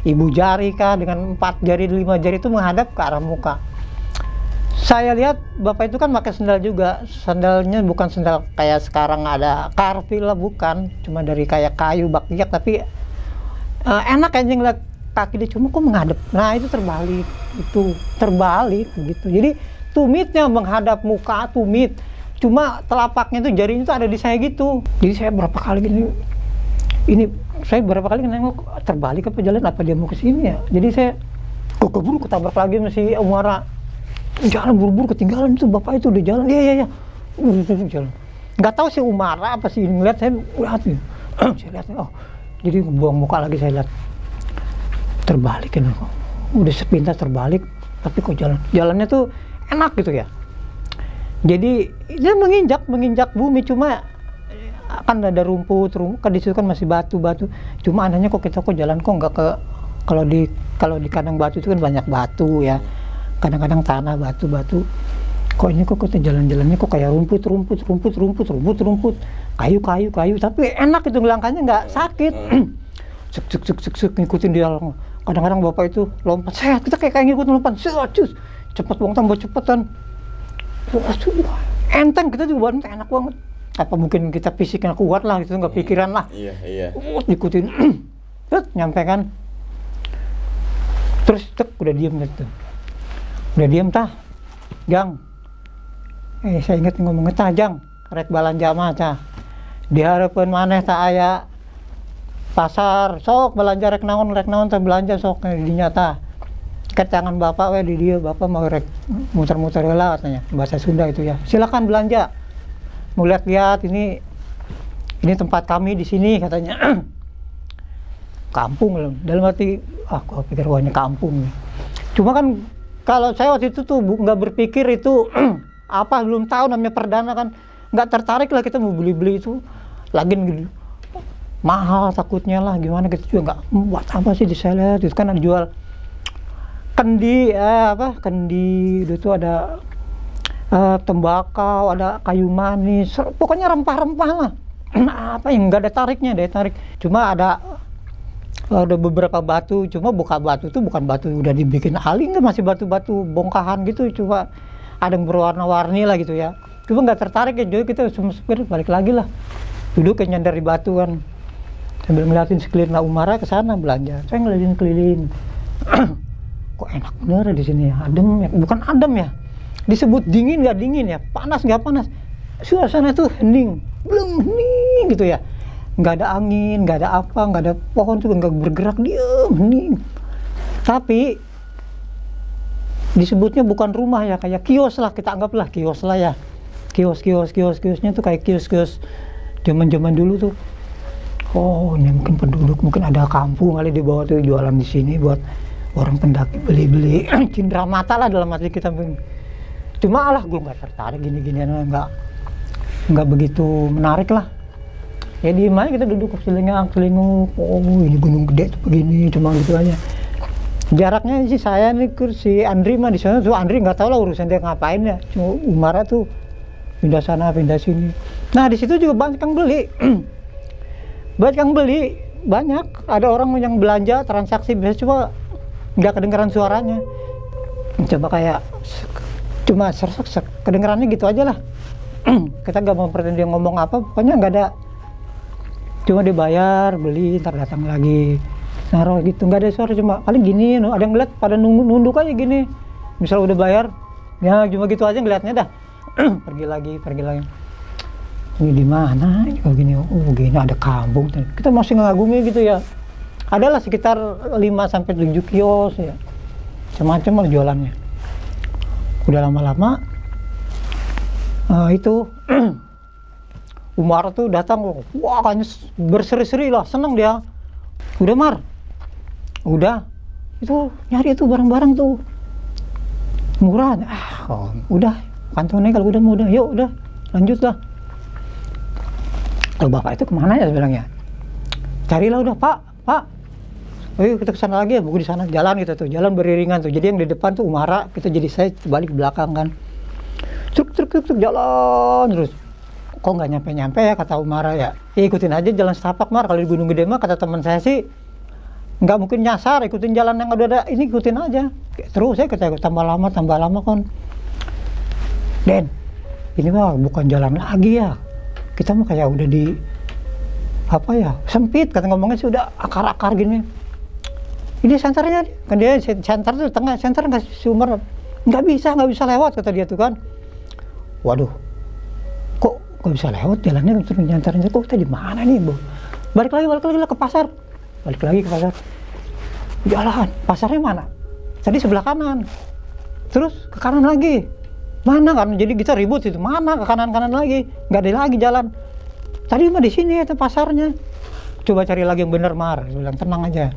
Speaker 1: ibu jari kah dengan 4 jari 5 jari itu menghadap ke arah muka. Saya lihat bapak itu kan pakai sendal juga, sandalnya bukan sandal kayak sekarang ada karpil lah, bukan, cuma dari kayak kayu bakyak, tapi enak aja ngeliat kaki dia, cuma kok menghadap. Nah itu terbalik gitu. Jadi tumitnya menghadap muka, tumit, cuma telapaknya itu jarinya itu ada di saya gitu. Jadi saya berapa kali gini, nengok terbalik apa jalan, apa dia mau ke sini ya. Jadi saya keburu ketabrak lagi masih Umara, jalan buru-buru ketinggalan itu bapak itu udah jalan. Iya jalan. Nggak tahu si Umara apa sih ngeliat saya, lihat saya lihat, oh jadi buang muka lagi, saya lihat terbalik kan, udah sepintas terbalik, tapi kok jalannya tuh enak gitu ya. Jadi dia menginjak bumi, cuma kan ada rumput kan di situ kan masih batu. Cuma anehnya kok jalan kok nggak ke, kalau di kandang batu itu kan banyak batu ya, kadang-kadang tanah batu. Kok ini kok kita jalannya kok kayak rumput, kayu, tapi enak itu ngelangkahnya, nggak sakit. Sek ngikutin dia. Kadang-kadang bapak itu lompat, kita kayak ngikutin lompat, cepet banget, tambah cepetan. Enteng, kita juga banget, enak banget. Apa mungkin kita fisiknya kuat lah gitu, nggak pikiran lah. Iya. Ikutin, nyampe kan. Terus udah diem gitu. Udah diem tah, Jang. Saya ingat ngomongnya tah, Jang. Rek balanja mah tah. Diharapkan maneh tah aya pasar, sok belanja rek naon teh belanja sok di nyata. Ke tangan bapak di dia, bapak mau rek muter-muter heula katanya, bahasa Sunda itu ya. Silakan belanja. Mau lihat ini tempat kami di sini katanya. Kampung loh. Dalam arti gua pikir wah ini kampung nih. Cuma kan kalau saya waktu itu tuh nggak berpikir itu apa, belum tahu namanya perdana kan, nggak tertarik lah kita mau beli itu. Lagian gitu mahal takutnya lah, gimana kita juga nggak buat apa sih di saya lihat itu kan ada jual kendi, kendi itu ada tembakau, ada kayu manis, pokoknya rempah-rempah lah. Apa yang nggak ada tariknya, daya tarik. Cuma ada beberapa batu, cuma batu itu bukan batu udah dibikin ahli, nggak, masih batu-batu bongkahan gitu, coba ada yang berwarna-warni lah gitu ya. Cuma nggak tertarik ya, jadi kita cuma balik lagi lah, duduk kayak nyandar di batu kan, sambil ngeliatin sekeliling Umara ke sana belanja. Saya ngeliatin keliling, kok enak bener di sini ya, adem ya, bukan adem ya, disebut dingin nggak dingin ya, panas nggak panas, suasana tuh hening, belum hening gitu ya. Nggak ada angin, nggak ada apa, nggak ada pohon juga nggak bergerak, diem, hening. Tapi disebutnya bukan rumah ya, kayak kios lah, kita anggaplah kios lah ya. Kiosnya tuh kayak kios zaman dulu tuh. Oh, ini mungkin penduduk, mungkin ada kampung kali di bawah tuh jualan di sini buat orang pendaki beli-beli. Cindera mata lah dalam hati kita. Cuma gue nggak tertarik gini-ginian, nggak begitu menarik lah. Ya di mana kita duduk celingak-celinguk, oh ini gunung gede tuh begini, cuma gitu aja. Jaraknya sih saya nih si Andri mah di sana tuh, Andri nggak tahu lah urusan dia ngapain ya. Cuma Umara tuh pindah sana pindah sini. Nah di situ juga banyak yang beli, banyak. Ada orang yang belanja transaksi biasa, cuma nggak kedengeran suaranya. Coba kayak cuma sersek kedengerannya gitu aja lah. Kita nggak mau pretend dia ngomong apa, pokoknya nggak ada. Cuma dibayar, beli, ntar datang lagi, naruh gitu, nggak ada suara, cuma paling gini, ada yang ngeliat pada nunduk aja gini. Misal udah bayar, ya cuma gitu aja ngeliatnya dah. pergi lagi. Ini di mana? Juga gini, gini ada kampung. Kita masih ngagumi gitu ya. Adalah sekitar 5-7 kios ya, macam-macam jualannya. Udah lama-lama itu. Umar tuh datang, wah kan berseri-seri lah, seneng dia. Udah Mar, udah, itu nyari itu barang-barang tuh murah. Udah, kantongnya kalau udah mau udah, yuk udah, lanjut lah. Bapak itu kemana ya bilangnya? Carilah udah Pak. Ayo kita kesana lagi ya, buku di sana jalan gitu tuh, jalan beriringan tuh. Jadi yang di depan tuh Umara, kita jadi saya balik belakang kan. Truk jalan terus. Kok nggak nyampe ya kata Umara ya, ikutin aja jalan setapak Mar, kalau di Gunung Gede mah kata teman saya sih nggak mungkin nyasar, ikutin jalan yang ada ini, ikutin aja terus. Saya kata tambah lama kan, Den ini mah bukan jalan lagi ya, kita mah kayak udah di apa ya, sempit kata ngomongnya sih, udah akar-akar gini. Ini senternya kan, dia senter tuh tengah, senter nggak si Umar nggak bisa lewat kata dia tuh kan. Waduh, kok bisa lewat jalannya terus nyantar-nyantar, kok kita di mana nih Bu? Balik lagi lah ke pasar. Jalan, pasarnya mana? Tadi sebelah kanan. Terus ke kanan lagi. Mana kan? Jadi kita ribut itu. Mana ke kanan lagi? Nggak ada lagi jalan. Tadi mah di sini itu pasarnya. Coba cari lagi yang benar Mar. Dia bilang tenang aja.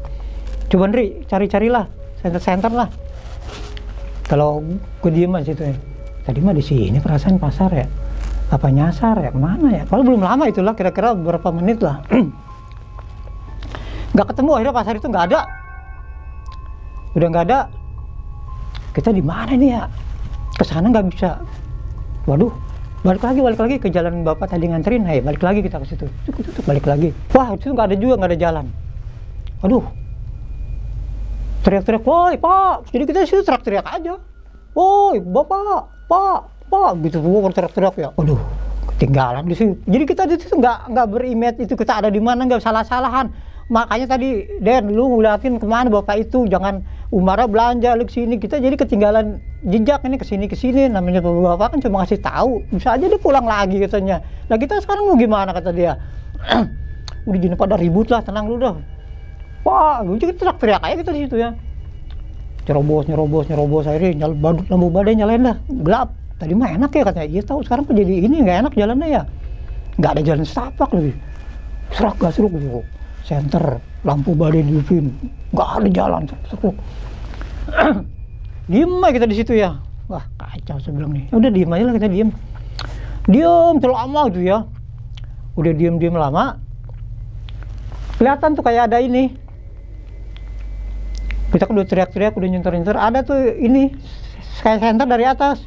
Speaker 1: Coba Ndri, carilah. Center lah. Kalau gue diem aja situ ya. Tadi mah di sini perasaan pasar ya. Apa nyasar ya, kemana ya? Padahal belum lama itulah, kira-kira beberapa menit lah. Nggak ketemu, akhirnya pasar itu nggak ada. Udah nggak ada. Kita di mana nih ya? Kesana nggak bisa. Waduh, balik lagi ke jalan Bapak tadi nganterin. Balik lagi kita ke situ. Balik lagi. Wah, itu nggak ada jalan. Waduh. Teriak-teriak, woi Pak. Jadi kita di situ teriak-teriak aja. Woi Bapak, Pak, gitu, teriak-teriak ya. Waduh, ketinggalan di situ. Jadi kita di situ nggak berimage itu kita ada di mana, nggak salah-salahan. Makanya tadi Den, lu ngeliatin kemana Bapak itu, jangan Umara belanja lu kesini. Kita jadi ketinggalan jejak ini kesini. Namanya Bapak kan cuma ngasih tahu, bisa aja dia pulang lagi katanya. Nah kita sekarang mau gimana kata dia. Udah gini pada ribut lah, tenang lu dah. Wah, kita teriak-teriak aja kita di situ ya. Nyerobos akhirnya lampu badai nyalain dah, gelap. Tadi mah enak ya katanya, iya tahu sekarang kok jadi ini nggak enak jalannya ya. Nggak ada jalan setapak lagi. Serak senter, lampu badai dihidupin, nggak ada jalan. Diem aja kita di situ ya. Wah kacau saya bilang nih. Udah diem aja lah kita diem terlalu lama gitu ya. Udah diem lama. Kelihatan tuh kayak ada ini. Kita kan udah teriak-teriak, udah nyenter-nyenter, ada tuh ini kayak senter dari atas.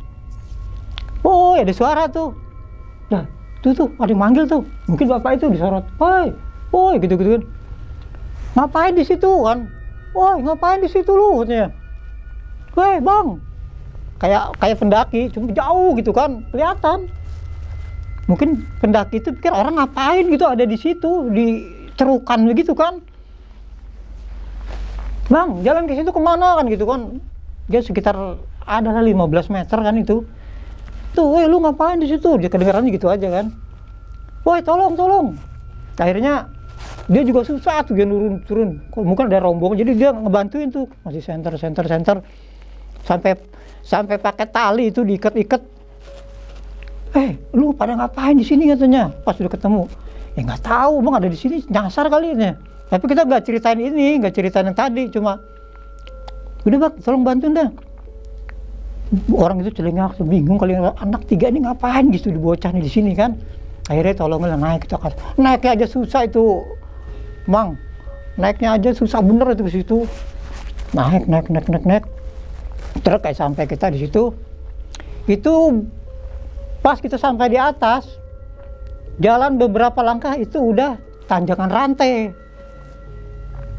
Speaker 1: woi ada suara tuh. Nah, tuh ada yang manggil tuh. Mungkin bapak itu disorot. Woi, gitu-gitu kan. Ngapain di situ kan? Woi, ngapain di situ lu katanya. Woi, Bang. Kayak pendaki, cuma jauh gitu kan, kelihatan. Mungkin pendaki itu pikir orang ngapain gitu ada di situ, di cerukan begitu kan. Bang, jalan ke situ kemana kan gitu kan. Dia sekitar adalah 15 meter kan itu. Tuh, woi lu ngapain di situ? Dia kedengarannya gitu aja kan. Woi, tolong. Akhirnya dia juga susah tuh dia turun. Mungkin ada rombongan, jadi dia ngebantuin tuh, masih senter. Sampai pakai tali itu diikat-ikat. Lu pada ngapain di sini katanya? Pas udah ketemu, ya nggak tahu, Bang ada di sini nyasar kali ini. Tapi kita nggak ceritain yang tadi, cuma udah Bang, tolong bantuin dah. Orang itu celengak, bingung kali anak 3 ini ngapain gitu di bocah nih di sini kan. Akhirnya tolonglah naik ke atas. Naiknya aja susah itu, Bang. Naiknya aja susah bener itu ke situ. Naik. Terus kayak sampai kita di situ. Itu pas kita sampai di atas, jalan beberapa langkah itu udah tanjakan rantai.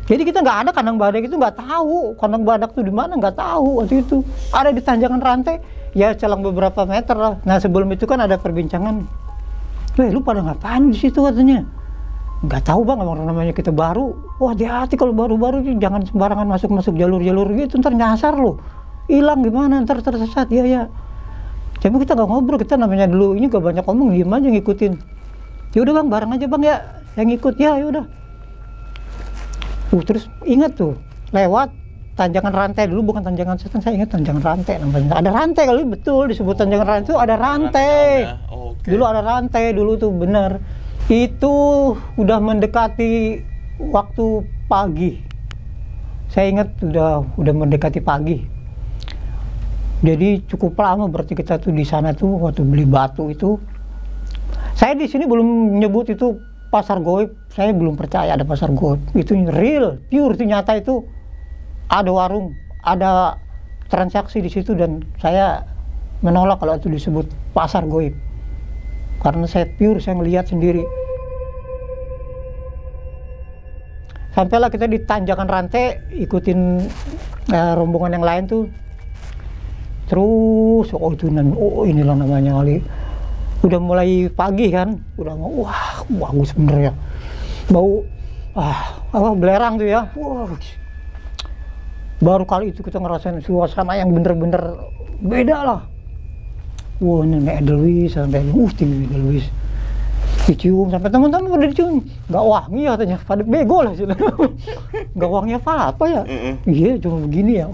Speaker 1: Jadi kita nggak ada kandang badak itu, nggak tahu kandang badak tuh di mana, nggak tahu waktu itu. Ada di tanjakan rantai, ya selang beberapa meter lah. Nah sebelum itu kan ada perbincangan, lu pada ngapain di situ katanya? Nggak tahu Bang, orang namanya kita baru. Wah hati-hati kalau baru-baru jangan sembarangan masuk jalur-jalur gitu, ntar nyasar lo, hilang gimana, ntar tersesat. Ya. Tapi kita nggak ngobrol, kita namanya dulu ini gak banyak ngomong, diem aja ngikutin. Ya udah Bang, bareng aja Bang ya, yang ngikut ya udah. Terus ingat tuh, lewat tanjakan rantai dulu, bukan tanjakan setan, saya ingat tanjakan rantai namanya. Ada rantai kali, betul disebut tanjakan rantai itu ada rantai. Okay. Dulu ada rantai dulu tuh, bener. Itu udah mendekati waktu pagi. Saya ingat udah mendekati pagi. Jadi cukup lama berarti kita tuh di sana tuh waktu beli batu itu. Saya di sini belum nyebut itu pasar goib, saya belum percaya ada pasar goib. Itu real, pure, itu nyata, itu ada warung, ada transaksi di situ, dan saya menolak kalau itu disebut pasar goib. Karena saya pure, saya ngelihat sendiri. Sampailah kita di tanjakan rantai, ikutin rombongan yang lain tuh. Terus, inilah namanya kali. Udah mulai pagi kan, udah wah bagus bener ya, bau belerang tuh ya. Baru kali itu kita ngerasain suasana yang bener-bener beda lah. Ini Edelweiss sampai tinggi Edelweiss, dicium sampai teman-teman pada dicium, nggak wangi ya katanya, pada bego lah sudah. Nggak wangi apa ya. Iya cuma begini ya.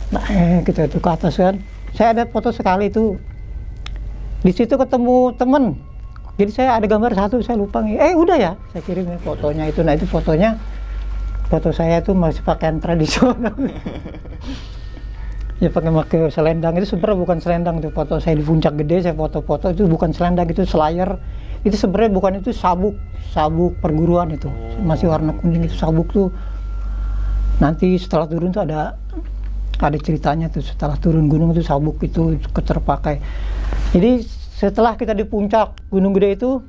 Speaker 1: Nah kita itu ke atas kan, saya ada foto sekali itu. Di situ ketemu temen, jadi saya ada gambar satu, saya lupa nih. Udah ya, saya kirim ya fotonya itu. Nah itu fotonya, foto saya itu masih pakaian tradisional. Ya pakai selendang, itu sebenarnya bukan selendang tuh. Foto saya di Puncak Gede, saya foto-foto itu bukan selendang, itu selayar. Itu sebenarnya bukan, itu sabuk perguruan itu, masih warna kuning, itu sabuk tuh. Nanti setelah turun tuh ada ceritanya tuh, setelah turun gunung itu sabuk itu terpakai. Jadi setelah kita di puncak Gunung Gede itu,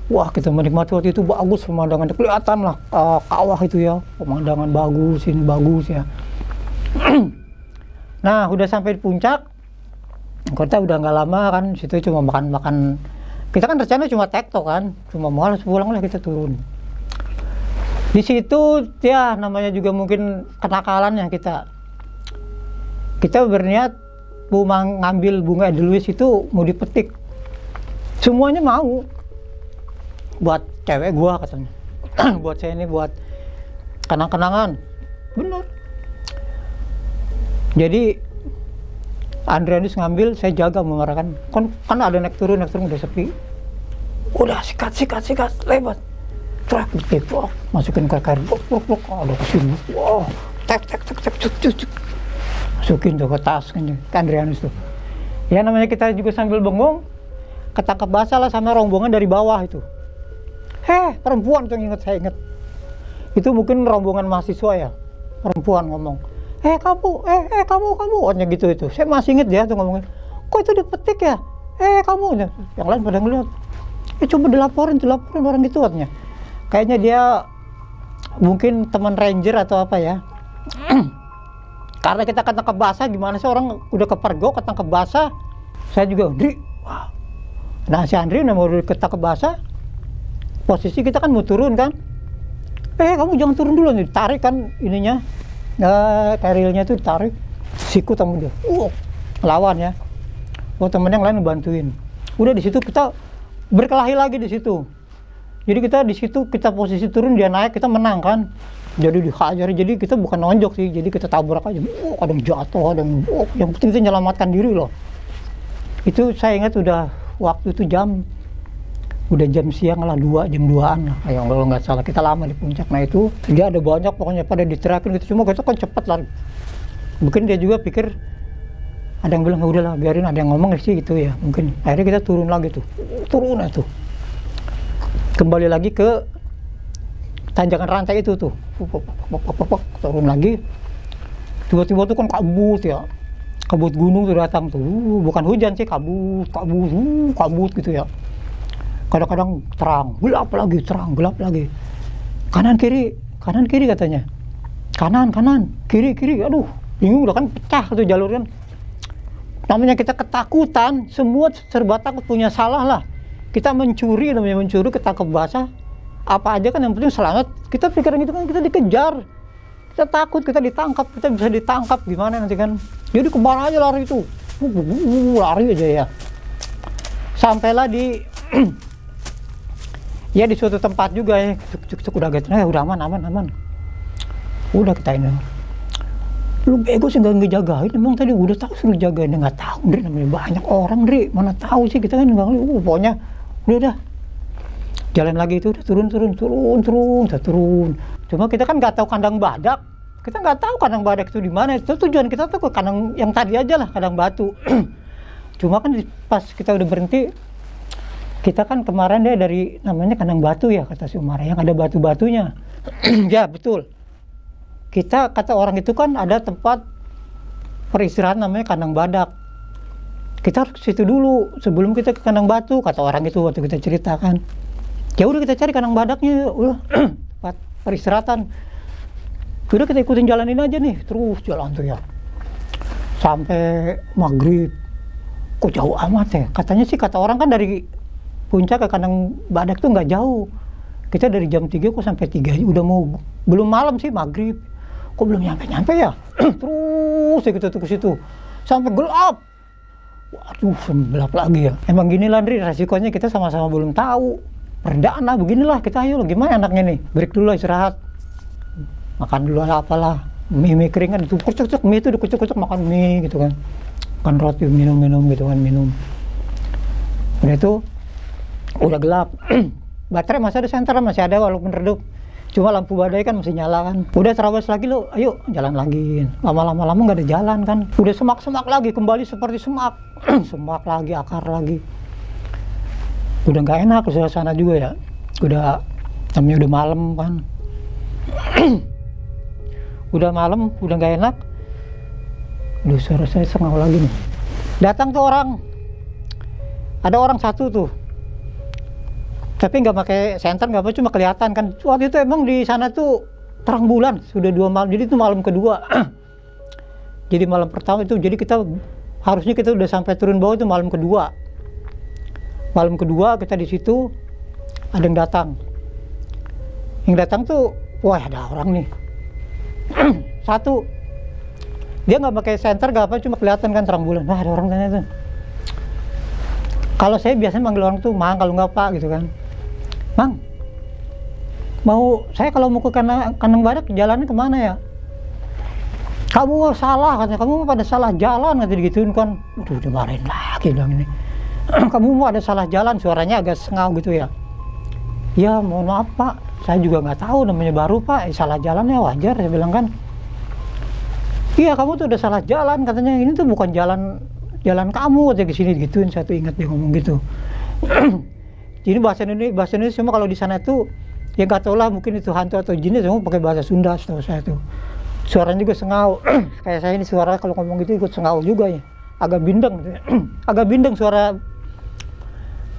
Speaker 1: wah kita menikmati waktu itu, bagus pemandangan, kelihatan lah kawah itu ya, pemandangan bagus, ini bagus ya. Nah udah sampai di puncak, kita udah nggak lama kan, situ cuma makan. Kita kan rencana cuma tektok kan, cuma malas pulang lah kita turun. Di situ ya namanya juga mungkin kenakalannya kita berniat mau ngambil bunga Edelweiss itu mau dipetik. Semuanya mau. Buat cewek gua katanya. Buat saya ini buat kenang-kenangan. Bener. Jadi Andrianus ngambil, saya jaga mengarahkan. Kan ada naik turun udah sepi. Udah sikat lebat. Truk ditepok, masukin ke kair, blok, ada kesini. Wow, tek, cuk. Masukin tuh ke tas kan Andrianus tuh. Ya namanya kita juga sambil bengong, ketangkap basah lah sama rombongan dari bawah itu. Perempuan tuh saya inget. Itu mungkin rombongan mahasiswa ya, perempuan ngomong. Kamu, katanya gitu itu. Saya masih inget dia tuh ngomongin. kok itu dipetik ya? Kamu, yang lain pada ngeliat, coba dilaporin orang itu katanya. Kayaknya dia mungkin teman ranger atau apa ya. Karena kita ketangkep basah, gimana sih orang udah kepergok ketangkep basah. Saya juga, Andri, wah. Nah si Andri udah mau ketangkep basah, posisi kita kan mau turun kan. Kamu jangan turun dulu, nih tarik kan ininya, karilnya itu ditarik, sikut sama dia, lawan ya. Temen yang lain bantuin. Udah di situ kita berkelahi lagi di situ. Jadi kita di situ kita posisi turun, dia naik, kita menang kan. Jadi dihajar, jadi kita bukan nonjok sih, jadi kita tabrak aja. Kadang jatuh, kadang yang penting kita menyelamatkan diri loh. Itu saya ingat udah waktu itu udah jam siang lah, jam 2-an lah. Kalau nggak salah kita lama di puncak. Nah itu dia ada banyak pokoknya pada diterakin gitu, cuma kita kan cepet lari. Mungkin dia juga pikir, ada yang bilang udahlah biarin, ada yang ngomong sih gitu ya mungkin. Akhirnya kita turun lagi tuh, kembali lagi ke tanjakan rantai itu tuh, turun lagi. Tiba-tiba tuh kan kabut gunung tuh datang tuh, bukan hujan sih, kabut gitu ya. Kadang-kadang terang, gelap lagi. Kanan kiri katanya. Kanan, kiri, aduh bingung udah kan, pecah tuh jalur kan. Namanya kita ketakutan, semua serba takut, punya salah lah. Kita mencuri, ketangkep basah, apa aja kan yang penting selamat. Kita pikiran gitu kan, kita dikejar, kita takut, kita ditangkap, kita bisa ditangkap gimana nanti kan. Jadi kemana aja lari itu, lari aja ya. Sampailah di ya di suatu tempat juga ya, cuk udah gitu, udah aman. Udah kita ini. Lu bego sih nggak ngejagain, emang tadi udah tahu suruh jagain, nggak tahu, Dri, namanya banyak orang, Dri, mana tahu sih, kita kan nggak ngeliat, pokoknya udah jalan lagi itu, udah turun. Cuma kita kan nggak tahu kandang badak, itu di mana. Itu tujuan kita tuh ke kandang yang tadi aja lah, kandang batu. Cuma kan pas kita udah berhenti, kita kan kemarin dia dari namanya kandang batu ya, kata si Umar, yang ada batu-batunya. Ya betul. Kita kata orang itu kan ada tempat peristirahatan namanya kandang badak. Kita harus ke situ dulu sebelum kita ke kandang batu, kata orang itu waktu kita ceritakan. Ya udah kita cari kandang badaknya, udah tempat peristirahatan. Udah kita ikutin jalan ini aja nih, terus jalan tuh ya. Sampai maghrib. Kok jauh amat ya? Katanya sih, kata orang kan dari puncak ke kandang badak tuh nggak jauh. Kita dari jam 3 kok sampai 3 udah mau, belum malam sih maghrib. Kok belum nyampe ya? Terus ya kita tuh ke situ sampai gelap. Waduh, gelap lagi ya. Emang gini lah, Andri, resikonya kita sama-sama belum tahu. Perdana beginilah kita, ayo gimana anaknya nih? Break dulu, istirahat. Makan dulu apalah. Mie kering kan itu, kucuk-kucuk mie itu dikucuk-kucuk, makan mie gitu kan. Makan roti, minum gitu kan, minum. Udah itu udah gelap. Baterai masih ada, senter masih ada walaupun redup. Cuma lampu badai kan masih nyala kan. Udah terabas lagi lo, ayo jalan lagi. Lama-lama nggak ada jalan kan. Udah semak-semak lagi, kembali seperti semak. Semak lagi, akar lagi. Udah nggak enak suasana juga ya. Namanya udah malam kan. Udah malam, udah nggak enak. Duh, suara saya sengau lagi nih. Datang tuh orang. Ada orang satu tuh. Tapi nggak pakai senter, nggak apa, cuma kelihatan kan. Waktu itu emang di sana tuh terang bulan, sudah 2 malam, jadi itu malam kedua. Jadi malam pertama itu, jadi harusnya kita udah sampai turun bawah itu malam kedua. Malam kedua kita di situ, ada yang datang. Yang datang tuh, wah ada orang nih. Satu, dia nggak pakai senter, nggak apa, cuma kelihatan kan terang bulan. Wah ada orang sana tuh. Kalau saya biasanya manggil orang tuh Mang, kalau nggak Pak gitu kan. Mang, saya kalau mau ke kandang badak jalannya kemana ya? Kamu salah katanya, kamu pada salah jalan katanya, digituin kan. Udah marahin lagi bilang ini. Kamu mau ada salah jalan, suaranya agak sengau gitu ya. Ya mohon maaf Pak, saya juga nggak tahu, namanya baru Pak, salah jalan ya wajar, saya bilang kan. Iya kamu tuh udah salah jalan katanya, ini tuh bukan jalan kamu katanya, ke sini gituin. Saya tuh ingat dia ngomong gitu. Jadi bahasa Indonesia cuma kalau di sana tuh ya nggak tahu lah, mungkin itu hantu atau jin, semua pakai bahasa Sunda setahu saya tuh. Suaranya juga sengau. Kayak saya ini suara kalau ngomong gitu ikut sengau juga ya. agak bindeng gitu ya. Agak bindeng suara.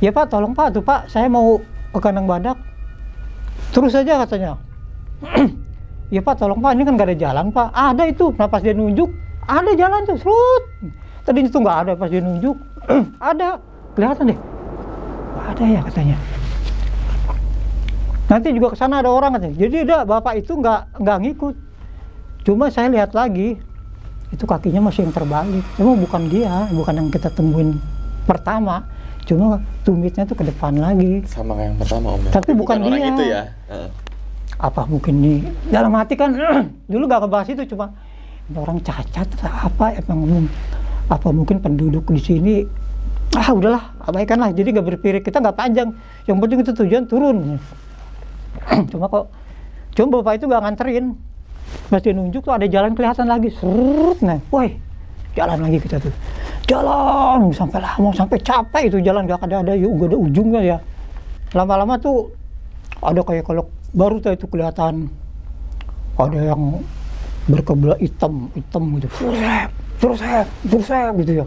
Speaker 1: Ya Pak, tolong Pak, tuh Pak, saya mau ke kandang badak. Terus aja katanya. Ya Pak, tolong Pak, ini kan gak ada jalan Pak. Ada itu, nah pas dia nunjuk, ada jalan tuh, serut. Tadi itu nggak ada, pas dia nunjuk, ada, kelihatan deh. Ada ya katanya. Nanti juga ke sana ada orang katanya. Jadi udah bapak itu nggak ngikut. Cuma saya lihat lagi, itu kakinya masih yang terbalik. Cuma bukan dia, bukan yang kita temuin pertama. Cuma tumitnya tuh ke depan lagi.
Speaker 2: Sama kayak yang pertama Om.
Speaker 1: Tapi bukan dia.
Speaker 2: Orang itu ya.
Speaker 1: Apa mungkin nih dalam hati kan dulu gak ngebahas itu, cuma ini orang cacat apa emang apa mungkin penduduk di sini udahlah abaikanlah, jadi gak berpikir kita nggak panjang, yang penting itu tujuan turun. cuma bapak itu gak nganterin, masih nunjuk tuh ada jalan kelihatan lagi, serut, nah, woi jalan lagi kita tuh, jalan sampai lama, sampai capek itu jalan, gak ada ujungnya ya. Lama-lama tuh ada kayak kalau baru tuh itu kelihatan ada yang berkebelah hitam gitu, furusep gitu ya,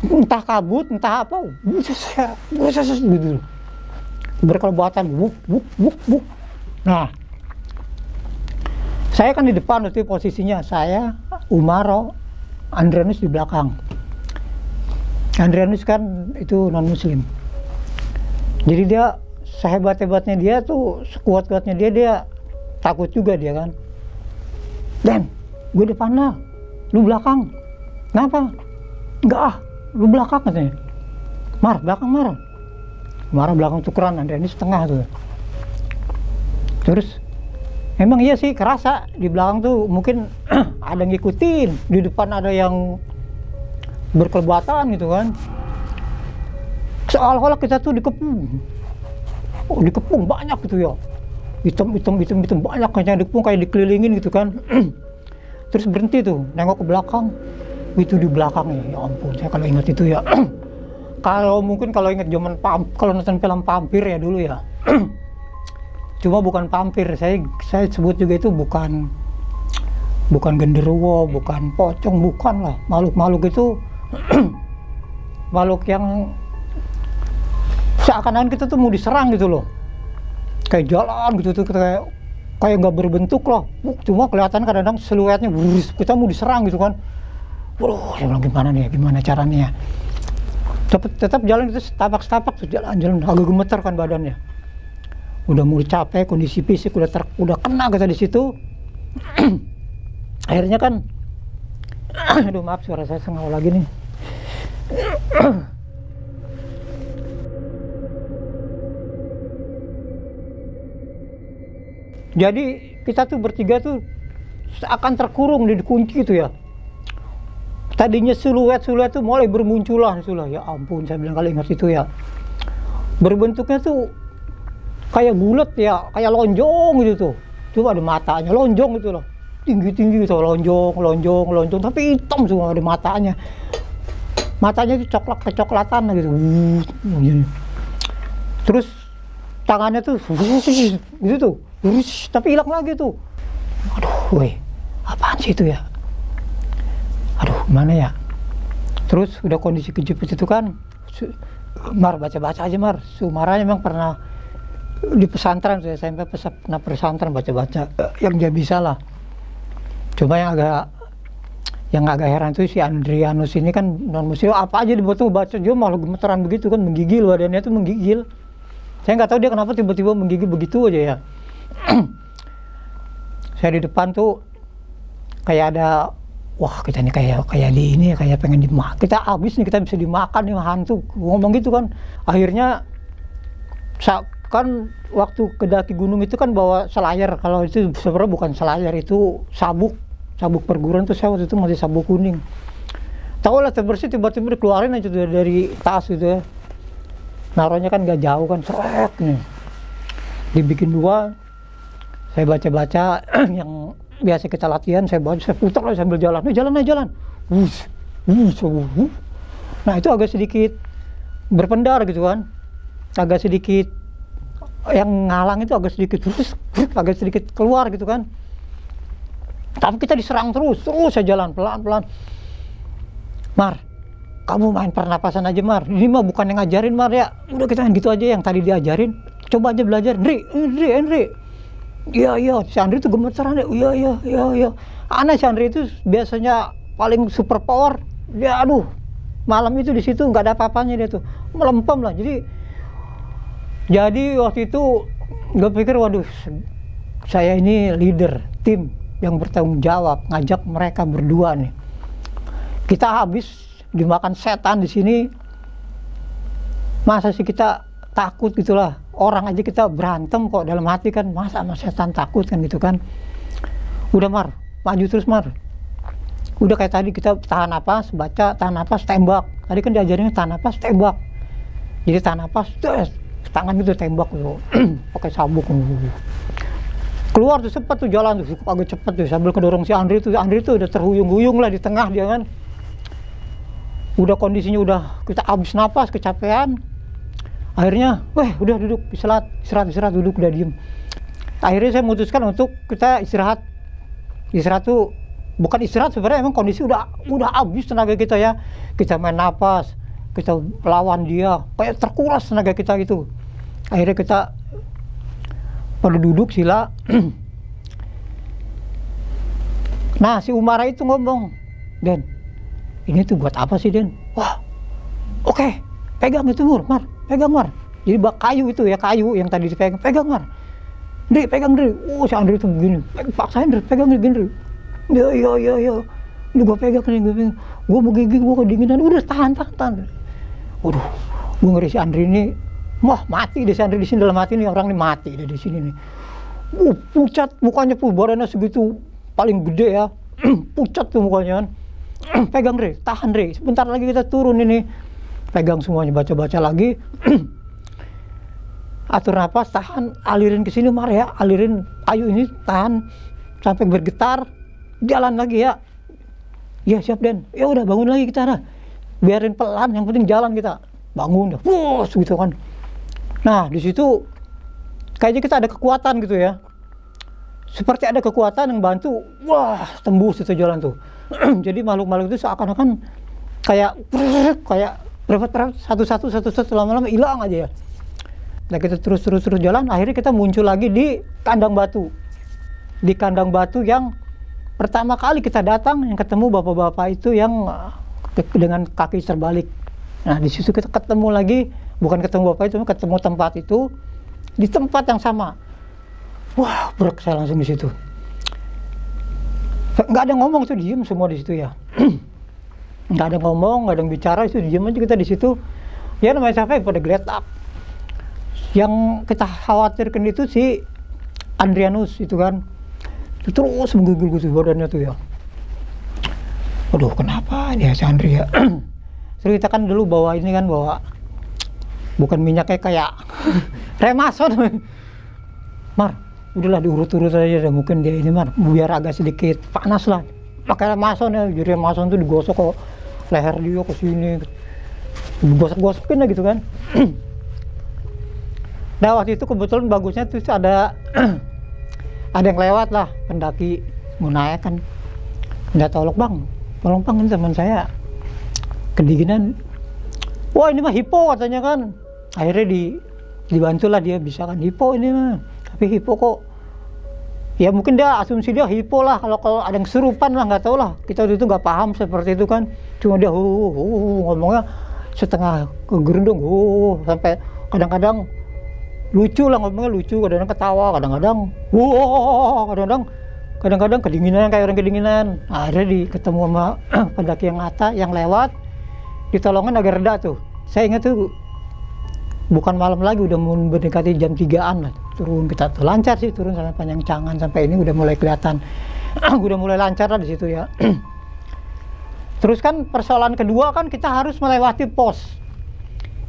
Speaker 1: entah kabut entah apa, gitu berkelebatan, buk. Nah saya kan di depan waktu itu posisinya, saya Umaro, Andrianus di belakang. Andrianus kan itu non muslim, jadi dia sehebat-hebatnya dia tuh, sekuat-kuatnya dia takut juga dia kan. Dan gue depan lah, lu belakang. Kenapa? Enggak lu belakang katanya. Belakang Marah belakang tukeran, Andrianus tengah tuh. Terus emang iya sih kerasa di belakang tuh mungkin ada yang ngikutin, di depan ada yang berkelebatan gitu kan. Seolah-olah kita tuh dikepung banyak gitu ya, hitam banyak, kayak dikepung, kayak dikelilingin gitu kan. Terus berhenti tuh nengok ke belakang, itu di belakang ya ampun, saya kalau ingat itu ya. Kalau ingat zaman kalau nonton film vampir ya dulu ya. Cuma bukan vampir, saya sebut juga itu bukan genderuwo, bukan pocong, bukan lah, makhluk itu makhluk yang seakan-akan kita tuh mau diserang gitu loh, kayak jalan gitu tuh, kayak nggak berbentuk loh, cuma kelihatan kadang-kadang siluetnya, kita mau diserang gitu kan. Saya bilang gimana caranya, tetap jalan itu setapak tuh, jalan agak gemeter kan badannya, udah mulai capek, kondisi fisik udah kena kita di situ. Akhirnya kan aduh maaf suara saya sengau lagi nih. Jadi kita tuh bertiga tuh akan terkurung, dikunci gitu ya. Tadinya siluet tuh mulai bermunculan, ya ampun, saya bilang kali ingat itu ya. Berbentuknya tuh kayak bulat ya, kayak lonjong gitu tuh. Cuma ada matanya, lonjong gitu loh. Tinggi gitu, lonjong, tapi hitam semua ada matanya. Matanya tuh kecoklatan gitu. Terus tangannya tuh gitu tuh. Tapi hilang lagi tuh. Aduh, weh, apaan sih itu ya? Aduh, gimana ya? Terus udah kondisi kejepit itu kan, baca-baca aja Sumaranya memang pernah di pesantren, saya SMP pernah pesantren baca-baca, yang dia bisa lah. Cuma yang agak heran tuh si Andrianus ini kan non muslim, apa aja dibuat baca dia malah gemeteran begitu kan, menggigil, badannya tuh menggigil. Saya nggak tahu dia kenapa tiba-tiba menggigil begitu aja ya. Saya di depan tuh kayak ada, wah kita ini kayak pengen dimakan, kita habis nih, kita bisa dimakan nih hantu, ngomong gitu kan. Akhirnya kan waktu kedaki gunung itu kan bawa selayar, kalau itu sebenarnya bukan selayar, itu sabuk perguruan tuh, saya waktu itu masih sabuk kuning. Tahu lah terbersih, tiba-tiba dikeluarin aja tuh dari tas gitu ya. Naruhnya kan gak jauh kan, seret nih. Dibikin dua, saya baca-baca yang biasa kita latihan, saya putar lah sambil jalan. Jalan. Nah itu agak sedikit berpendar gitu kan. Agak sedikit, yang ngalang itu agak sedikit keluar gitu kan. Tapi kita diserang terus saya jalan pelan-pelan. kamu main pernapasan aja Mar, ini mah bukan yang ngajarin Mar ya, udah kita main gitu aja yang tadi diajarin, coba aja belajar. Henry, iya, si Andri tuh gemeteran ya, iya. Aneh, si Andri itu biasanya paling super power, ya aduh, malam itu di situ nggak ada apa-apanya dia tuh, melempem lah. Jadi waktu itu gue pikir, waduh, saya ini leader tim yang bertanggung jawab, ngajak mereka berdua nih. Kita habis dimakan setan di sini, masa sih kita takut gitulah. Orang aja kita berantem kok dalam hati kan, masa sama setan takut kan gitu kan. Udah Mar, maju terus Mar. Udah kayak tadi kita tahan napas, baca, tahan napas, tembak. Tadi kan diajarinnya tahan napas, tembak. Jadi tahan napas, tangan gitu tembak tuh, pakai sabuk. Keluar tuh cepet tuh jalan tuh, agak cepet tuh sambil kedorong si Andri tuh. Andri tuh udah terhuyung-huyung lah di tengah dia kan. Udah kondisinya udah kita habis napas, kecapean. Akhirnya, udah duduk, istirahat, duduk, udah diem. Akhirnya saya memutuskan untuk kita istirahat. Istirahat tuh bukan istirahat sebenarnya, emang kondisi udah habis tenaga kita ya. Kita main napas, kita lawan dia, kayak terkuras tenaga kita gitu. Akhirnya kita pada duduk sila. Nah, si Umara itu ngomong, Den, ini tuh buat apa sih Den? Wah, oke, pegang itu Mar, pegang Mar. Jadi kayu itu ya, kayu yang tadi dipegang, pegang Mar. Dri, pegang Dri. Si Andri itu begini, paksain Dri, pegang Dri. Iya. Ini gua pegang nih, gua mau gigit, gua kedinginan. Udah tahan. Waduh, gua ngeri si Andri ini, wah mati deh si Andri di sini, dalam hati nih orang ini mati deh di sini nih. Pucat mukanya tuh, badannya segitu paling gede ya, pucat tuh mukanya kan. Pegang Dri, tahan Dri, sebentar lagi kita turun ini. Pegang semuanya, baca lagi. Atur napas, tahan, alirin ke sini Mar ya, alirin kayu ini, tahan sampai bergetar, jalan lagi ya. Ya siap Den, ya udah bangun lagi kita dah. Biarin pelan, yang penting jalan kita. Bangun dah, wuss gitu kan. Nah di situ kayaknya kita ada kekuatan gitu ya. Seperti ada kekuatan yang bantu, wah tembus itu jalan tuh. Jadi makhluk-makhluk itu seakan-akan kayak berapa satu-satu lama-lama hilang aja ya. Nah kita terus jalan, akhirnya kita muncul lagi di kandang batu. Di kandang batu yang pertama kali kita datang, yang ketemu bapak-bapak itu yang dengan kaki terbalik. Nah di situ kita ketemu lagi, bukan ketemu bapak itu, ketemu tempat itu di tempat yang sama. Wah, brek saya langsung di situ. Nggak ada ngomong tuh, diem semua di situ ya. Nggak ada ngomong, nggak ada yang bicara, itu diem aja kita di situ. Ya namanya siapa pada geletak. Yang kita khawatirkan itu si Andrianus itu kan. Itu terus menggigil gitu badannya tuh ya. Aduh kenapa dia si Andri ya. Terus kita kan dulu bawa ini kan, bawa bukan minyaknya kayak Remason. Mar, udahlah diurut-urut aja deh, mungkin dia ini Mar, biar agak sedikit panas lah. Pakai Remason ya, jadi Remason tuh digosok ke leher dia ke sini. Digosok-gosokin lah gitu kan. Nah waktu itu kebetulan bagusnya tuh ada ada yang lewat lah, pendaki mau naik kan. Nggak tolong bang ini teman saya kedinginan. Wah ini mah hipo katanya kan. Akhirnya dibantulah dia, bisa kan hipo ini mah. Tapi hipo kok, ya mungkin dia asumsi dia hipo lah, kalau ada yang kesurupan lah, nggak tahu lah. Kita waktu itu nggak paham seperti itu kan. Cuma dia ngomongnya setengah kegerundung, sampai kadang-kadang lucu lah ngomongnya, lucu, kadang-kadang ketawa, kadang-kadang kedinginan, kayak orang kedinginan. Akhirnya ketemu sama pendaki yang ngata yang lewat, ditolongin agak reda tuh. Saya ingat tuh bukan malam lagi, udah mau mendekati jam 3-an lah. Turun kita tuh lancar sih, turun sampai Panjang Cangan, sampai ini udah mulai kelihatan udah mulai lancar lah di situ ya. Terus kan persoalan kedua kan kita harus melewati pos.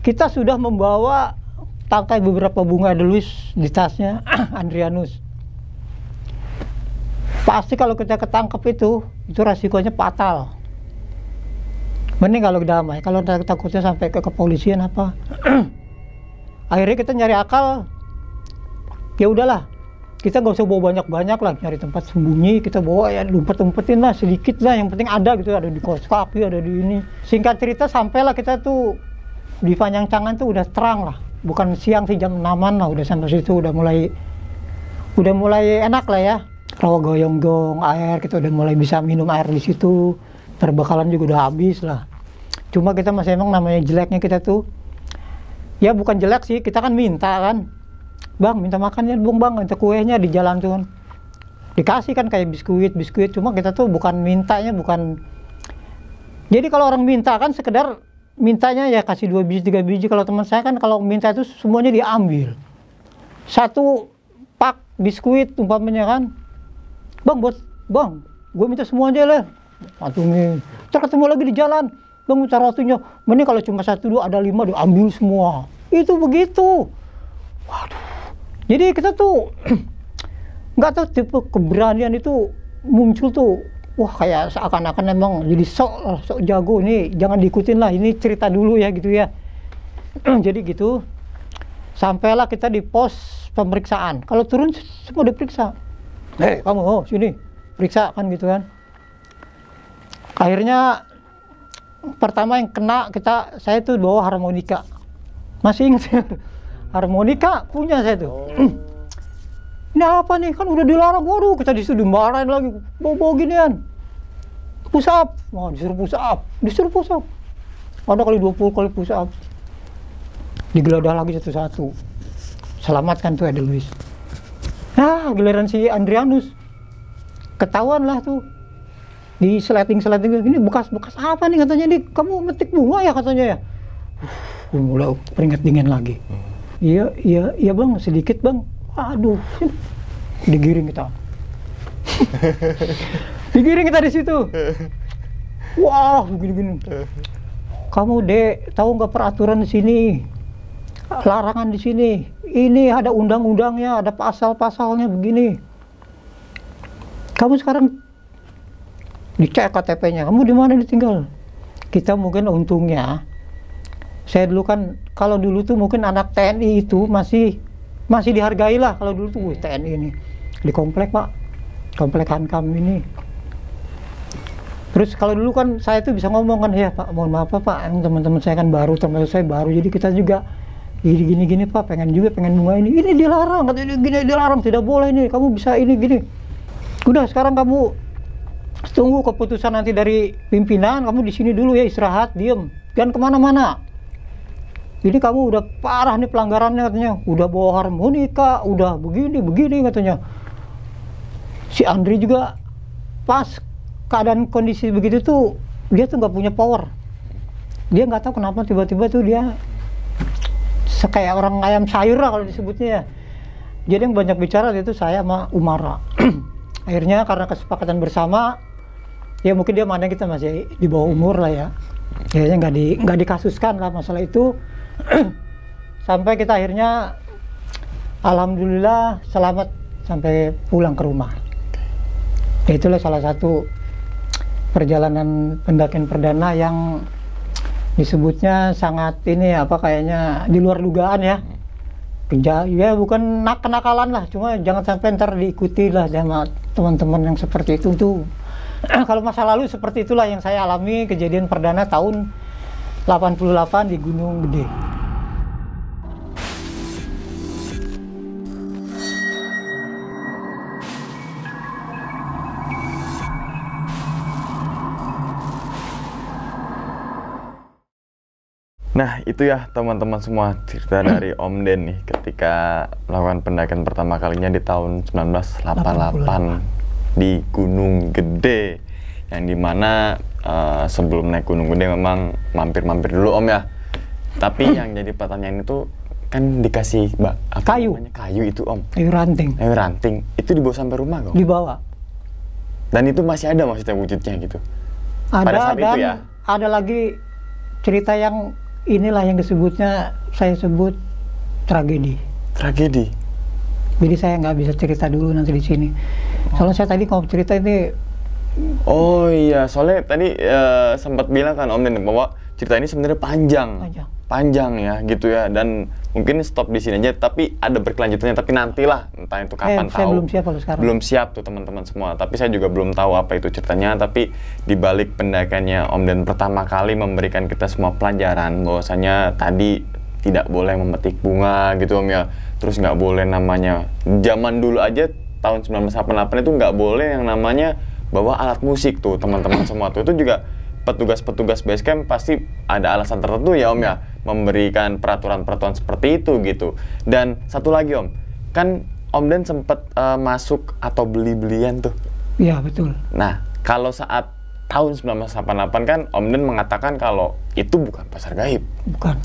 Speaker 1: Kita sudah membawa tangkai beberapa bunga edelweiss di tasnya Andrianus. Pasti kalau kita ketangkep itu resikonya fatal. Mending kalau damai, kalau takutnya sampai ke kepolisian apa. Akhirnya kita nyari akal, ya udahlah, kita nggak usah bawa banyak-banyak lah, nyari tempat sembunyi, kita bawa ya umpet-umpetin lah sedikit lah, yang penting ada gitu, ada di kaos kaki, ada di ini. Singkat cerita sampailah kita tuh di Panjang-Cangan tuh udah terang lah, bukan siang sih, jam 6-an lah udah sampai situ, udah mulai enak lah ya. Rawa goyong-goyong air, kita udah mulai bisa minum air di situ, perbekalan juga udah habis lah. Cuma kita masih emang namanya jeleknya kita tuh, ya bukan jelek sih, kita kan minta kan. Bang, minta makannya dong bang, minta kuenya di jalan tuh kan. Dikasih kan kayak biskuit, cuma kita tuh bukan mintanya, bukan. Jadi kalau orang minta kan sekedar mintanya ya kasih 2 biji, 3 biji. Kalau teman saya kan kalau minta itu semuanya diambil. 1 pak biskuit umpamanya kan. Bang, gue minta semua aja lah. Atau nih, ketemu lagi di jalan. Bang, minta rotinya. Mending kalau cuma 1, 2, ada 5 diambil semua. Itu begitu. Waduh. Jadi kita tuh nggak tahu tipe keberanian itu muncul tuh, wah kayak seakan-akan emang jadi sok jago nih, jangan diikutin lah, ini cerita dulu ya gitu ya. Jadi gitu, sampailah kita di pos pemeriksaan. Kalau turun semua diperiksa. Kamu sini periksa kan gitu kan. Akhirnya pertama yang kena saya tuh bawa harmonika. Masih ingat harmonika punya saya tuh. Ini apa nih, kan udah dilarang. Waduh, kita disuruh dimarahin lagi, bawa ginian. Push up, disuruh push up. Ada kali 20 kali push up. Digeledah lagi satu-satu. Selamatkan tuh Edelweiss. Nah, giliran si Andrianus ketahuan lah tuh. Di sleting ini bekas apa nih katanya, nih kamu metik bunga ya katanya ya. Mulai keringat dingin lagi. Iya bang, sedikit bang. Aduh, digiring kita. Digiring kita di situ. Wah, begini. Kamu Dek, tahu nggak peraturan di sini? Larangan di sini. Ini ada undang-undangnya, ada pasal-pasalnya begini. Kamu sekarang dicek KTP-nya. Kamu di mana ditinggal? Kita mungkin untungnya. Saya dulu kan, kalau dulu tuh mungkin anak TNI itu masih dihargai lah. Kalau dulu tuh TNI ini di komplek Pak, komplek Hankam ini. Terus kalau dulu kan saya tuh bisa ngomong kan, ya Pak, mohon maaf Pak, teman-teman saya kan baru, termasuk saya baru, jadi kita juga gini Pak, pengen bunga ini dilarang, katanya gini dilarang, tidak boleh ini, kamu bisa ini gini. Udah sekarang kamu tunggu keputusan nanti dari pimpinan, kamu di sini dulu ya, istirahat, diem, jangan kemana-mana. Ini kamu udah parah nih pelanggarannya katanya, udah bawa harmonika, udah begini katanya. Si Andri juga pas keadaan kondisi begitu tuh, dia tuh nggak punya power. Dia nggak tahu kenapa tiba-tiba tuh dia kayak orang ayam sayur lah kalau disebutnya ya. Jadi yang banyak bicara itu saya sama Umara. Akhirnya karena kesepakatan bersama, ya mungkin dia mana kita masih di bawah umur lah ya. Akhirnya nggak dikasuskan lah masalah itu. Sampai kita akhirnya alhamdulillah selamat sampai pulang ke rumah. Itulah salah satu perjalanan pendakian perdana yang disebutnya sangat ini kayaknya di luar dugaan ya. Ya bukan kenakalan lah, cuma jangan sampai ntar diikuti lah sama teman-teman yang seperti itu tuh. Kalau masa lalu seperti itulah yang saya alami, kejadian perdana tahun 88 di Gunung Gede.
Speaker 2: Nah, itu ya teman-teman semua cerita dari Om Den nih ketika melakukan pendakian pertama kalinya di tahun 1988 di Gunung Gede, yang dimana sebelum naik Gunung Gede memang mampir-mampir dulu Om ya. Tapi yang jadi pertanyaan itu kan dikasih
Speaker 1: kayu.
Speaker 2: Kayu itu Om.
Speaker 1: Kayu ranting.
Speaker 2: Kayu ranting. Itu dibawa sampai rumah kok?
Speaker 1: Dibawa.
Speaker 2: Dan itu masih ada maksudnya wujudnya gitu?
Speaker 1: Ada,
Speaker 2: pada saat
Speaker 1: dan
Speaker 2: itu ya?
Speaker 1: Ada lagi cerita yang inilah yang disebutnya, saya sebut tragedi.
Speaker 2: Tragedi?
Speaker 1: Jadi saya nggak bisa cerita dulu nanti di sini. Soalnya saya tadi kalau cerita ini.
Speaker 2: Oh iya, soalnya tadi sempat bilang kan Om Den bahwa cerita ini sebenarnya panjang. panjang ya gitu ya, dan mungkin stop di sini aja, tapi ada berkelanjutannya, tapi nantilah entah itu kapan
Speaker 1: saya
Speaker 2: tahu.
Speaker 1: belum siap kalau sekarang.
Speaker 2: Belum siap tuh teman-teman semua, tapi saya juga belum tahu apa itu ceritanya. Tapi di balik pendakiannya Om Den pertama kali memberikan kita semua pelajaran bahwasanya tadi tidak boleh memetik bunga gitu Om ya, terus nggak boleh namanya, zaman dulu aja tahun 1988 itu nggak boleh yang namanya bawa alat musik tuh teman-teman semua tuh. Itu juga petugas-petugas base camp pasti ada alasan tertentu ya Om ya, memberikan peraturan-peraturan seperti itu gitu. Dan satu lagi Om, kan Om Den sempat masuk atau beli-belian tuh.
Speaker 1: Iya betul.
Speaker 2: Nah, kalau saat tahun 1988 kan Om Den mengatakan kalau itu bukan pasar gaib.
Speaker 1: Bukan.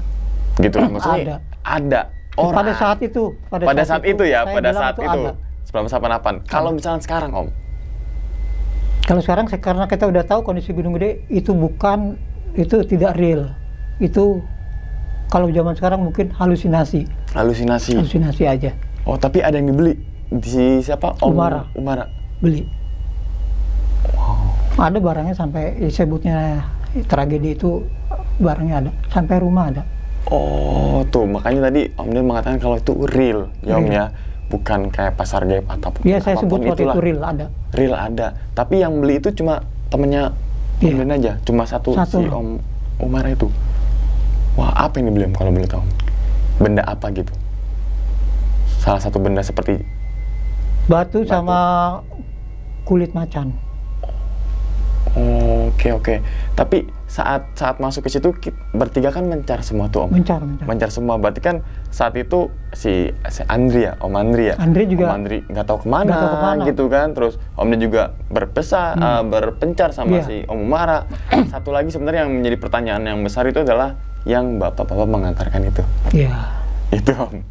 Speaker 2: Gitu kan maksudnya? Ada orang.
Speaker 1: Pada saat itu.
Speaker 2: Pada saat itu ya, pada saat itu.
Speaker 1: Ada.
Speaker 2: 1988. Kalau misalnya sekarang Om?
Speaker 1: Kalau sekarang karena kita udah tahu kondisi Gunung Gede itu tidak real. Itu kalau zaman sekarang mungkin halusinasi.
Speaker 2: Halusinasi.
Speaker 1: Halusinasi aja.
Speaker 2: Oh, tapi ada yang dibeli di siapa? Om Umara.
Speaker 1: Beli. Wow. Ada barangnya sampai sebutnya tragedi itu, barangnya ada sampai rumah ada.
Speaker 2: Oh, tuh makanya tadi Om Den mengatakan kalau itu real, ya Om ya. Bukan kayak pasar gaib ataupun
Speaker 1: ya, saya sebut waktu
Speaker 2: itulah.
Speaker 1: itu real ada.
Speaker 2: Real ada. Tapi yang beli itu cuma temennya Om Den aja. Cuma satu si Om Umar itu. Wah, apa yang dibeli Om kalau boleh tahu? Benda apa gitu? Salah satu benda seperti
Speaker 1: batu. Sama kulit macan.
Speaker 2: Oke. Tapi saat masuk ke situ bertiga kan mencar semua tuh Om. Mencar semua. Berarti kan saat itu si Andri ya, Om Andri ya.
Speaker 1: Andri juga.
Speaker 2: Om Andri nggak tahu kemana gitu kan. Terus Om Den juga berpencar sama si Om Umara. Satu lagi sebenarnya yang menjadi pertanyaan yang besar itu adalah yang bapak-bapak mengantarkan itu.
Speaker 1: Iya.
Speaker 2: Itu Om.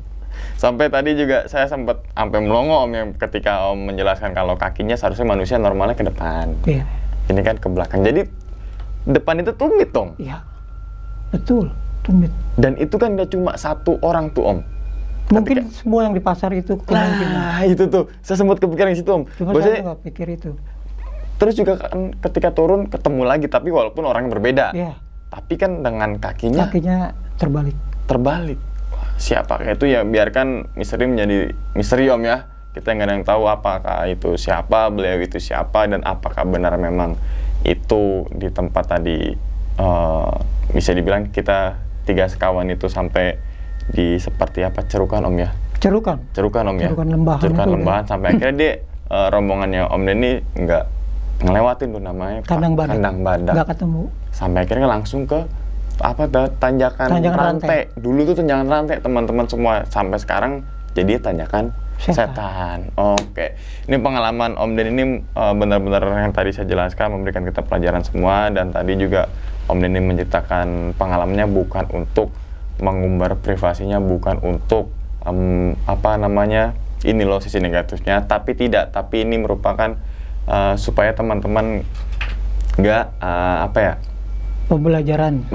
Speaker 2: Sampai tadi juga saya sempat sampai melongo Om yang ketika Om menjelaskan kalau kakinya seharusnya manusia normalnya ke depan.
Speaker 1: Iya.
Speaker 2: Ini kan ke belakang. Jadi depan itu tumit dong.
Speaker 1: Iya. Betul, tumit.
Speaker 2: Dan itu kan gak cuma satu orang tuh Om.
Speaker 1: Mungkin semua yang di pasar itu kemungkinan.
Speaker 2: Nah, itu tuh. Saya sempat kepikiran di situ Om.
Speaker 1: Cuma saya nggak pikir itu.
Speaker 2: Terus juga kan ketika turun ketemu lagi, tapi walaupun orangnya berbeda.
Speaker 1: Iya.
Speaker 2: Tapi kan dengan kakinya
Speaker 1: terbalik.
Speaker 2: Terbalik. Siapa itu ya, biarkan misteri menjadi misteri Om ya. Kita nggak ada yang tahu apakah itu siapa, beliau itu siapa, dan apakah benar memang itu di tempat tadi bisa dibilang kita 3 sekawan itu sampai di seperti apa, cerukan Om ya? Cerukan Om ya? Cerukan lembahan sampai akhirnya dia rombongannya Om Den ini nggak ngelewatin tuh namanya
Speaker 1: Kandang Badak. Nggak ketemu.
Speaker 2: Sampai akhirnya langsung ke tanjakan rantai. Dulu tuh tanjakan rantai teman-teman semua, sampai sekarang jadi tanjakan setan. Oke. Ini pengalaman Om Den ini benar-benar yang tadi saya jelaskan memberikan kita pelajaran semua, dan tadi juga Om Den ini menceritakan pengalamannya bukan untuk mengumbar privasinya, bukan untuk ini loh sisi negatifnya, tapi ini merupakan supaya teman-teman nggak
Speaker 1: pembelajaran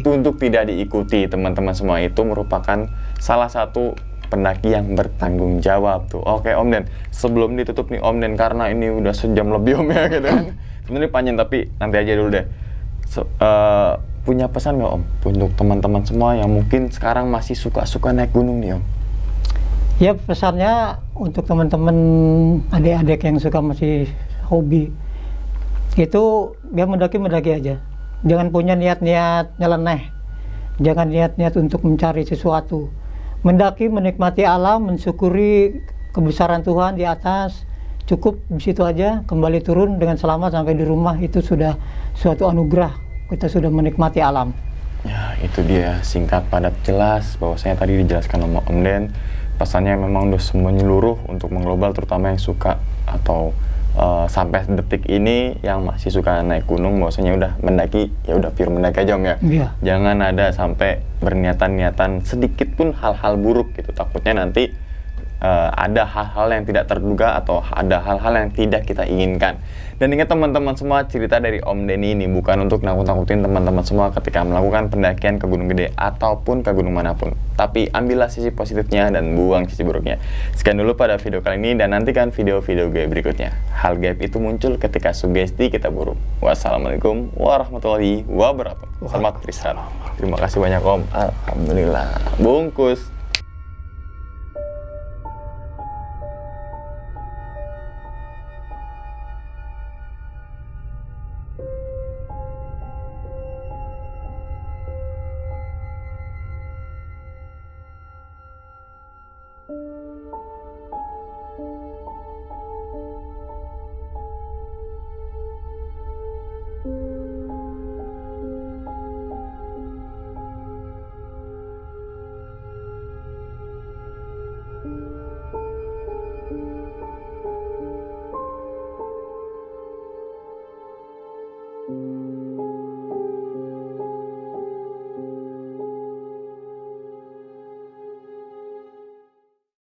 Speaker 1: untuk
Speaker 2: tidak diikuti teman-teman semua. Itu merupakan salah satu pendaki yang bertanggung jawab tuh. Oke Om Den, sebelum ditutup nih Om Den, karena ini udah sejam lebih Om ya gitu kan. Sebenarnya panjang tapi nanti aja dulu deh. Punya pesan nggak Om untuk teman-teman semua yang mungkin sekarang masih suka-suka naik gunung nih Om?
Speaker 1: Ya, pesannya untuk teman-teman adik-adik yang suka masih hobi itu dia mendaki aja. Jangan punya niat-niat nyeleneh. Jangan niat-niat untuk mencari sesuatu. Mendaki, menikmati alam, mensyukuri kebesaran Tuhan di atas, cukup di situ aja. Kembali turun dengan selamat sampai di rumah, itu sudah suatu anugerah. Kita sudah menikmati alam.
Speaker 2: Ya, itu dia, singkat, padat, jelas. Bahwasanya tadi dijelaskan sama Om Den, pesannya memang udah menyeluruh untuk mengglobal, terutama yang suka atau sampai detik ini yang masih suka naik gunung, bahwasanya udah mendaki, ya udah pure mendaki aja Om ya.
Speaker 1: Iya.
Speaker 2: Jangan ada sampai berniatan-niatan sedikit pun hal-hal buruk gitu. Takutnya nanti ada hal-hal yang tidak terduga atau ada hal-hal yang tidak kita inginkan. Dan ingat teman-teman semua, cerita dari Om Denny ini bukan untuk nakut-nakutin teman-teman semua ketika melakukan pendakian ke Gunung Gede ataupun ke gunung manapun. Tapi ambillah sisi positifnya dan buang sisi buruknya. Sekian dulu pada video kali ini dan nantikan video-video gue berikutnya. Hal gaib itu muncul ketika sugesti kita buruk. Wassalamualaikum warahmatullahi wabarakatuh. Selamat beristirahat. Terima kasih banyak Om. Alhamdulillah. Bungkus.